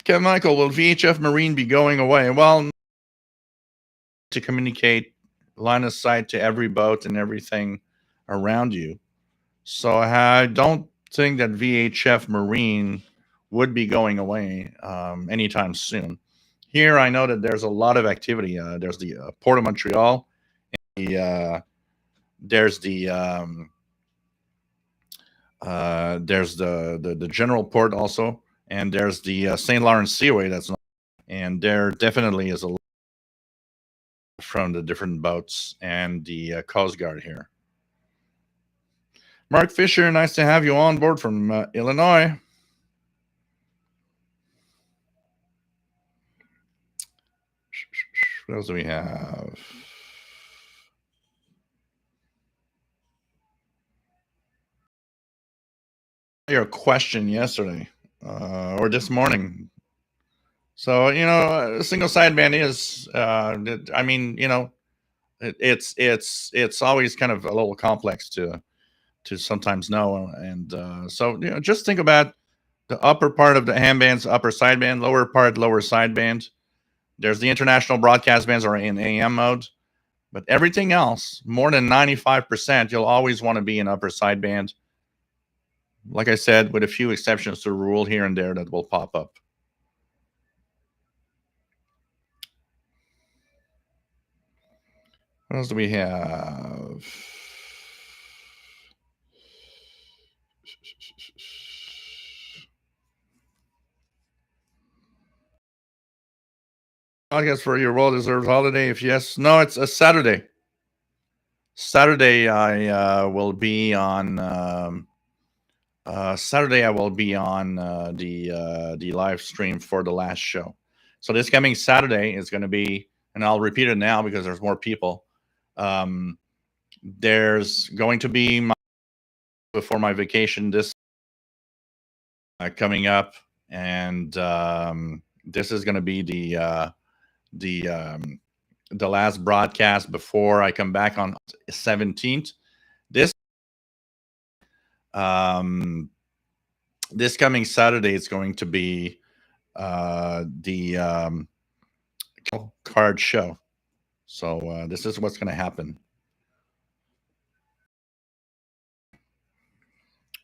Kevin Michael, will VHF Marine be going away? Well, to communicate line of sight to every boat and everything around you. So I don't think that VHF Marine would be going away anytime soon. Here, I know that there's a lot of activity. There's the Port of Montreal. There's the General Port also, and there's the St. Lawrence Seaway. And there definitely is a from the different boats and the Coast Guard here. Mark Fisher, nice to have you on board from Illinois. What else do we have? Your question yesterday or this morning. So, you know, a single sideband is, I mean, you know, it's always kind of a little complex to sometimes know. And so, you know, just think about the upper part of the ham bands, upper sideband, lower part, lower sideband. There's the international broadcast bands are in AM mode, but everything else, more than 95%, you'll always want to be in upper sideband. Like I said, with a few exceptions to the rule here and there that will pop up. What else do we have? I guess for your well-deserved holiday, if yes. No, it's a Saturday. Saturday, I will be on. Saturday, I will be on the live stream for the last show. So this coming Saturday is going to be, and I'll repeat it now because there's more people. There's going to be before my vacation this coming up, and this is going to be the last broadcast before I come back on 17th. This coming Saturday is going to be the card show. So this is what's going to happen.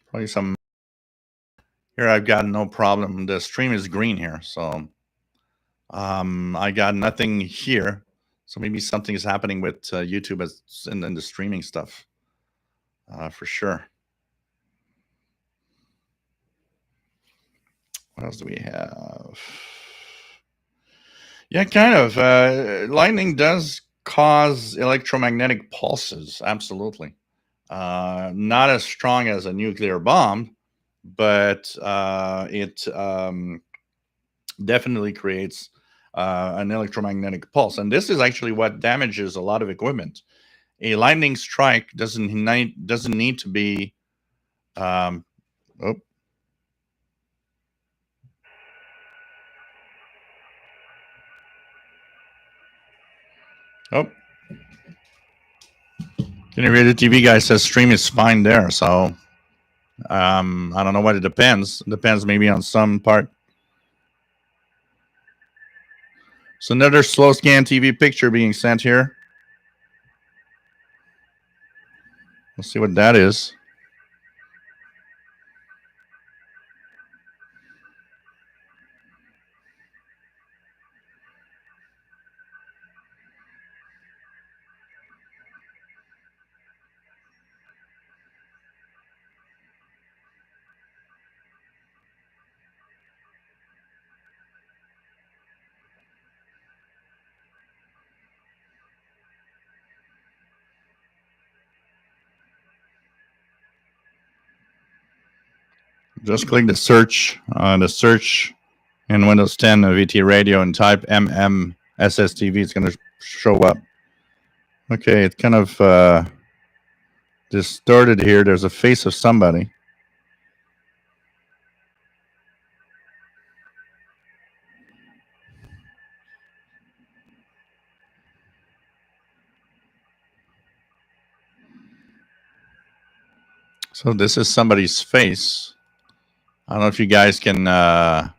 Probably some here. I've got no problem. The stream is green here, so I got nothing here. So maybe something is happening with YouTube as in the streaming stuff for sure. What else do we have? Yeah, kind of. Lightning does cause electromagnetic pulses. Absolutely. Not as strong as a nuclear bomb, but it definitely creates an electromagnetic pulse. And this is actually what damages a lot of equipment. A lightning strike doesn't need to be. Oh. Oh. The TV guy says stream is fine there. So I don't know what it depends. It depends maybe on some part. So another slow scan TV picture being sent here. Let's see what that is. Just click the search in Windows 10 VT Radio and type SSTV. It's going to show up. Okay, it's kind of distorted here. There's a face of somebody. So this is somebody's face. I don't know if you guys can so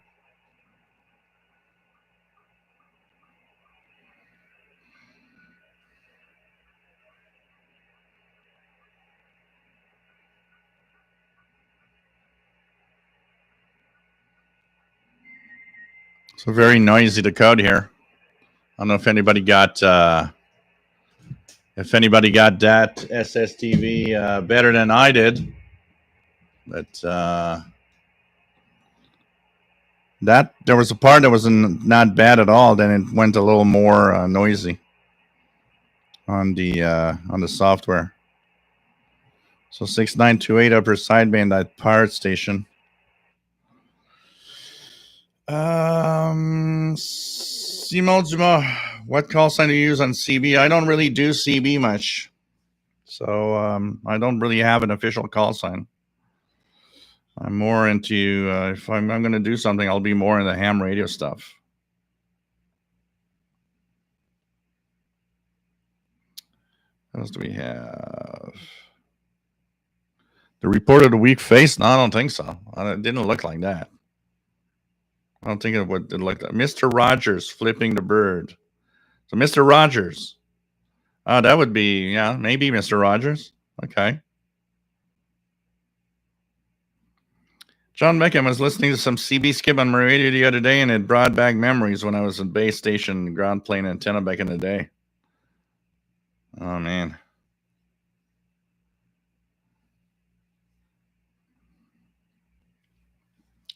very noisy to code here. I don't know if anybody got that SSTV better than I did, but that there was a part that was not bad at all. Then it went a little more noisy. on the software. So 6928 upper sideband, that pirate station. Simojima, what call sign do you use on CB? I don't really do CB much. So I don't really have an official call sign. I'm more into, if I'm going to do something, I'll be more into ham radio stuff. What else do we have? The report of the week face? No, I don't think so. It didn't look like that. I don't think it would look like Mr. Rogers flipping the bird. So Mr. Rogers. Oh, that would be, yeah, maybe Mr. Rogers. Okay. John Beckham was listening to some CB skip on my radio the other day, and it brought back memories when I was in base station ground plane antenna back in the day. Oh, man.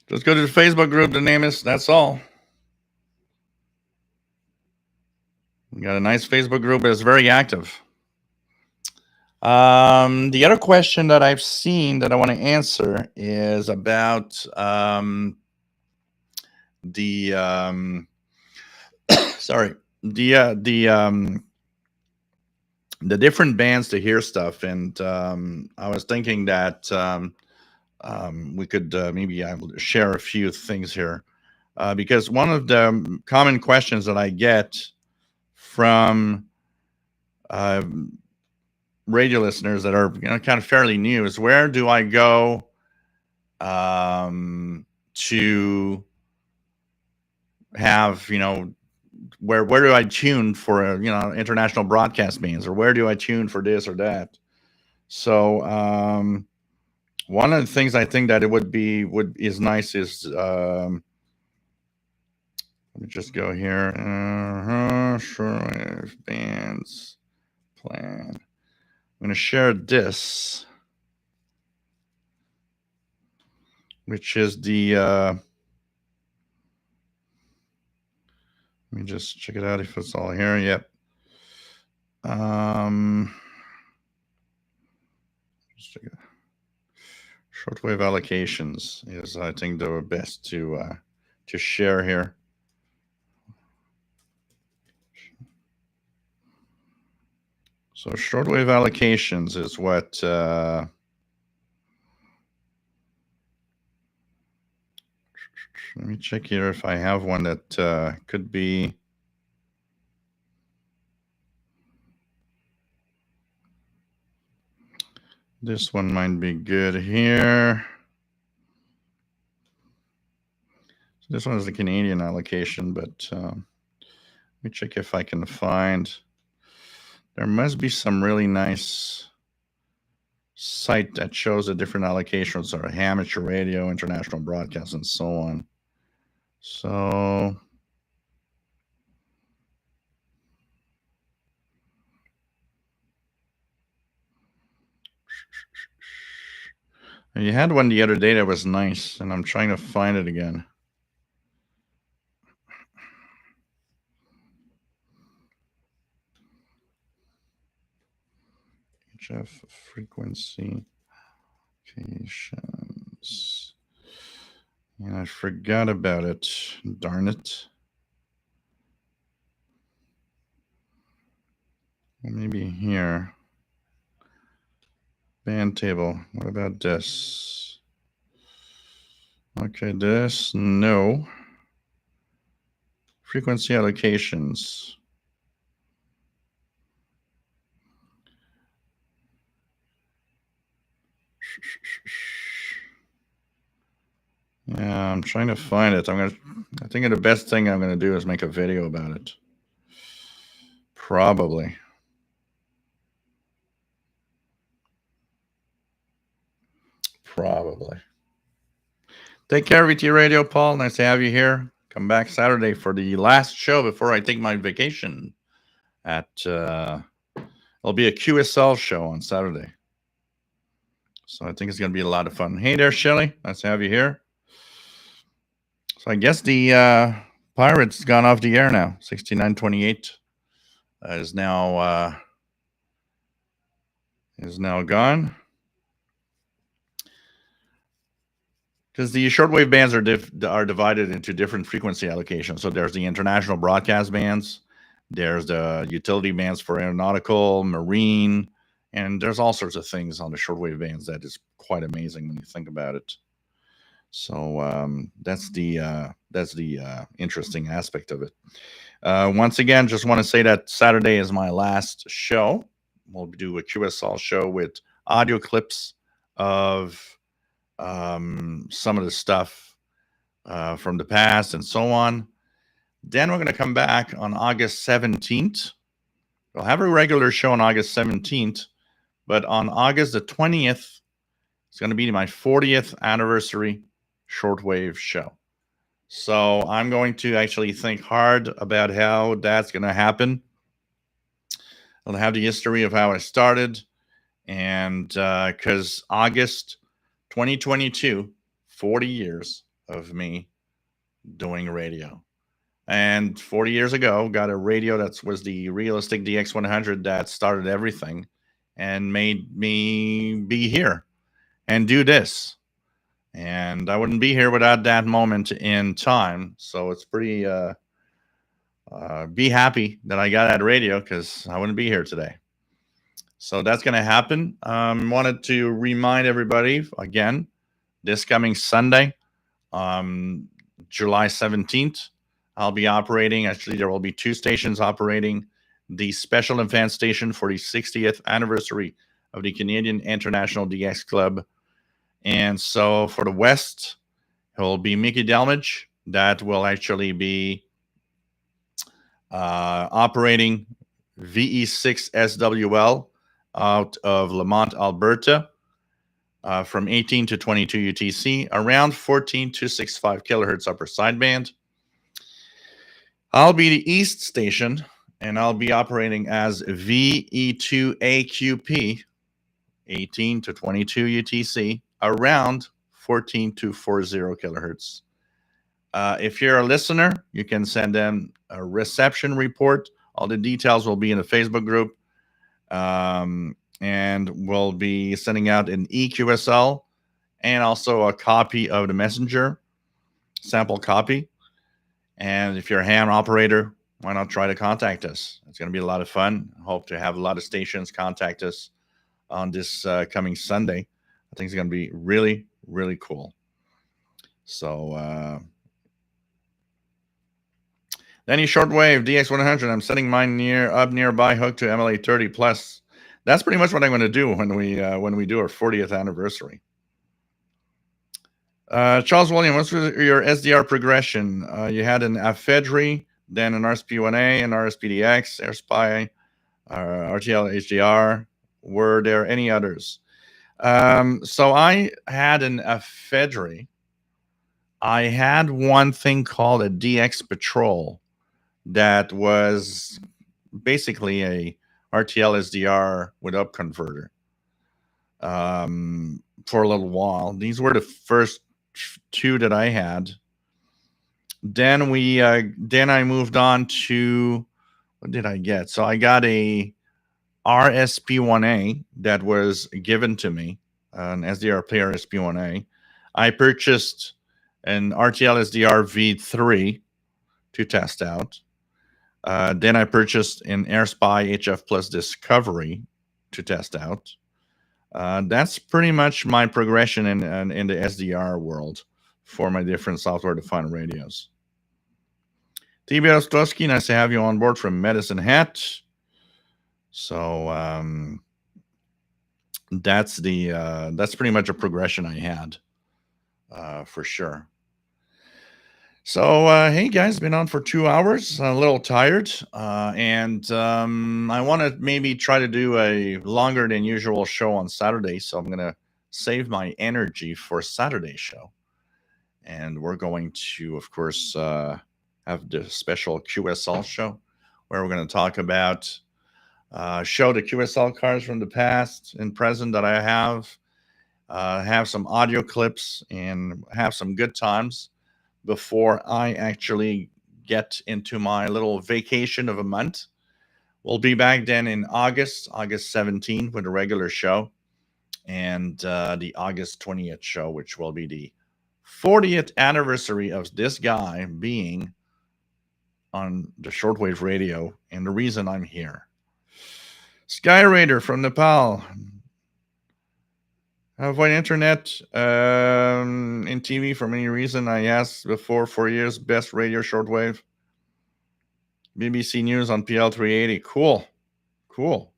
Just go to the Facebook group. The name is, that's all. We got a nice Facebook group. It's very active. The other question that I've seen that I want to answer is about sorry, the different bands to hear stuff, and I was thinking that we could maybe share a few things here, because one of the common questions that I get from radio listeners that are kind of fairly new is, where do I go to have where do I tune for international broadcast bands, or where do I tune for this or that? So one of the things I think that it is nice is let me just go here. Shortwave bands plan. I'm going to share this, which is the let me just check it out if it's all here. Yep. Shortwave allocations is, I think, the best to share here. So shortwave allocations is what let me check here if I have one that could be. This one might be good here. So this one is the Canadian allocation, but let me check if I can find. There must be some really nice site that shows the different allocations, or amateur radio, international broadcast, and so on. So you had one the other day that was nice, and I'm trying to find it again. HF frequency allocations. And I forgot about it. Darn it. Maybe here. Band table. What about this? Okay, this. No. Frequency allocations. Yeah, I'm trying to find it. I think the best thing I'm gonna do is make a video about it. Probably. Take care, VT Radio, Paul. Nice to have you here. Come back Saturday for the last show before I take my vacation. It'll be a QSL show on Saturday. So I think it's going to be a lot of fun. Hey there, Shelly. Nice to have you here. So I guess the Pirates gone off the air now. 6928 is now is now gone. Because the shortwave bands are divided into different frequency allocations. So there's the international broadcast bands, there's the utility bands for aeronautical, marine, and there's all sorts of things on the shortwave bands that is quite amazing when you think about it. So that's the interesting aspect of it. Once again, just want to say that Saturday is my last show. We'll do a QSL show with audio clips of some of the stuff from the past and so on. Then we're going to come back on August 17th. We'll have a regular show on August 17th, but on August the 20th, it's going to be my 40th anniversary shortwave show. So I'm going to actually think hard about how that's going to happen. I'll have the history of how I started, and because August 2022, 40 years of me doing radio. And 40 years ago, got a radio that was the Realistic DX100 that started everything and made me be here and do this. And I wouldn't be here without that moment in time. So it's pretty, be happy that I got that radio, because I wouldn't be here today. So that's going to happen. Wanted to remind everybody again, this coming Sunday, July 17th, I'll be operating. Actually, there will be two stations operating. The special event station for the 60th anniversary of the Canadian International DX Club. And so for the West, it will be Mickey Delmage that will actually be operating VE6 SWL out of Lamont, Alberta, from 18 to 22 UTC, around 14 to 65 kilohertz upper sideband. I'll be the East station, and I'll be operating as VE2AQP, 18 to 22 UTC, around 14 to 40 kilohertz. If you're a listener, you can send them a reception report. All the details will be in the Facebook group. And we'll be sending out an EQSL and also a copy of the messenger, sample copy. And if you're a ham operator, why not try to contact us? It's going to be a lot of fun. I hope to have a lot of stations contact us on this coming Sunday. I think it's going to be really, really cool. So then you shortwave DX100. I'm setting mine nearby, hooked to MLA 30 plus. That's pretty much what I'm going to do when we do our 40th anniversary. Charles William, what's your SDR progression? You had an AFEDRI, then an RSP1A, an RSPDX, AirSpy, RTL HDR. Were there any others? So I had an AFEDRI. I had one thing called a DX Patrol that was basically a RTL SDR with up converter for a little while. These were the first two that I had. Then I moved on to, what did I get? So I got a RSP1A that was given to me, an SDR player RSP1A. I purchased an RTL SDR V3 to test out. Then I purchased an AirSpy HF Plus Discovery to test out. That's pretty much my progression in the SDR world for my different software-defined radios. TB Ostrowski, nice to have you on board from Medicine Hat. So that's pretty much a progression I had for sure. So, hey guys, been on for 2 hours, a little tired, and I want to maybe try to do a longer than usual show on Saturday, so I'm going to save my energy for Saturday's show. And we're going to, of course, have the special QSL show, where we're going to talk about, show the QSL cards from the past and present that I have some audio clips, and have some good times before I actually get into my little vacation of a month, We'll be back then in August 17th with a regular show, and the August 20th show, which will be the 40th anniversary of this guy being on the shortwave radio, and the reason I'm here. Sky Raider from Nepal. Avoid internet in TV for any reason. I asked before 4 years, best radio shortwave. BBC News on PL 380. Cool. Cool.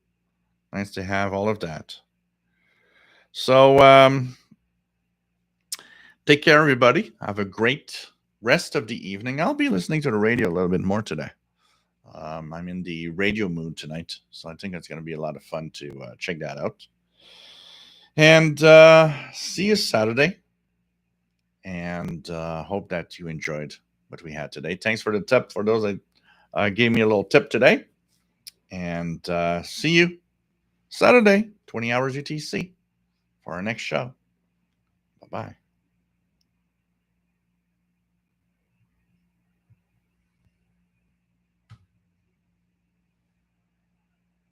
Nice to have all of that. So take care, everybody. Have a great rest of the evening. I'll be listening to the radio a little bit more today. I'm in the radio mood tonight, so I think it's going to be a lot of fun to check that out. And see you Saturday. And hope that you enjoyed what we had today. Thanks for the tip for those that gave me a little tip today. And see you Saturday, 20 hours UTC, for our next show. Bye-bye.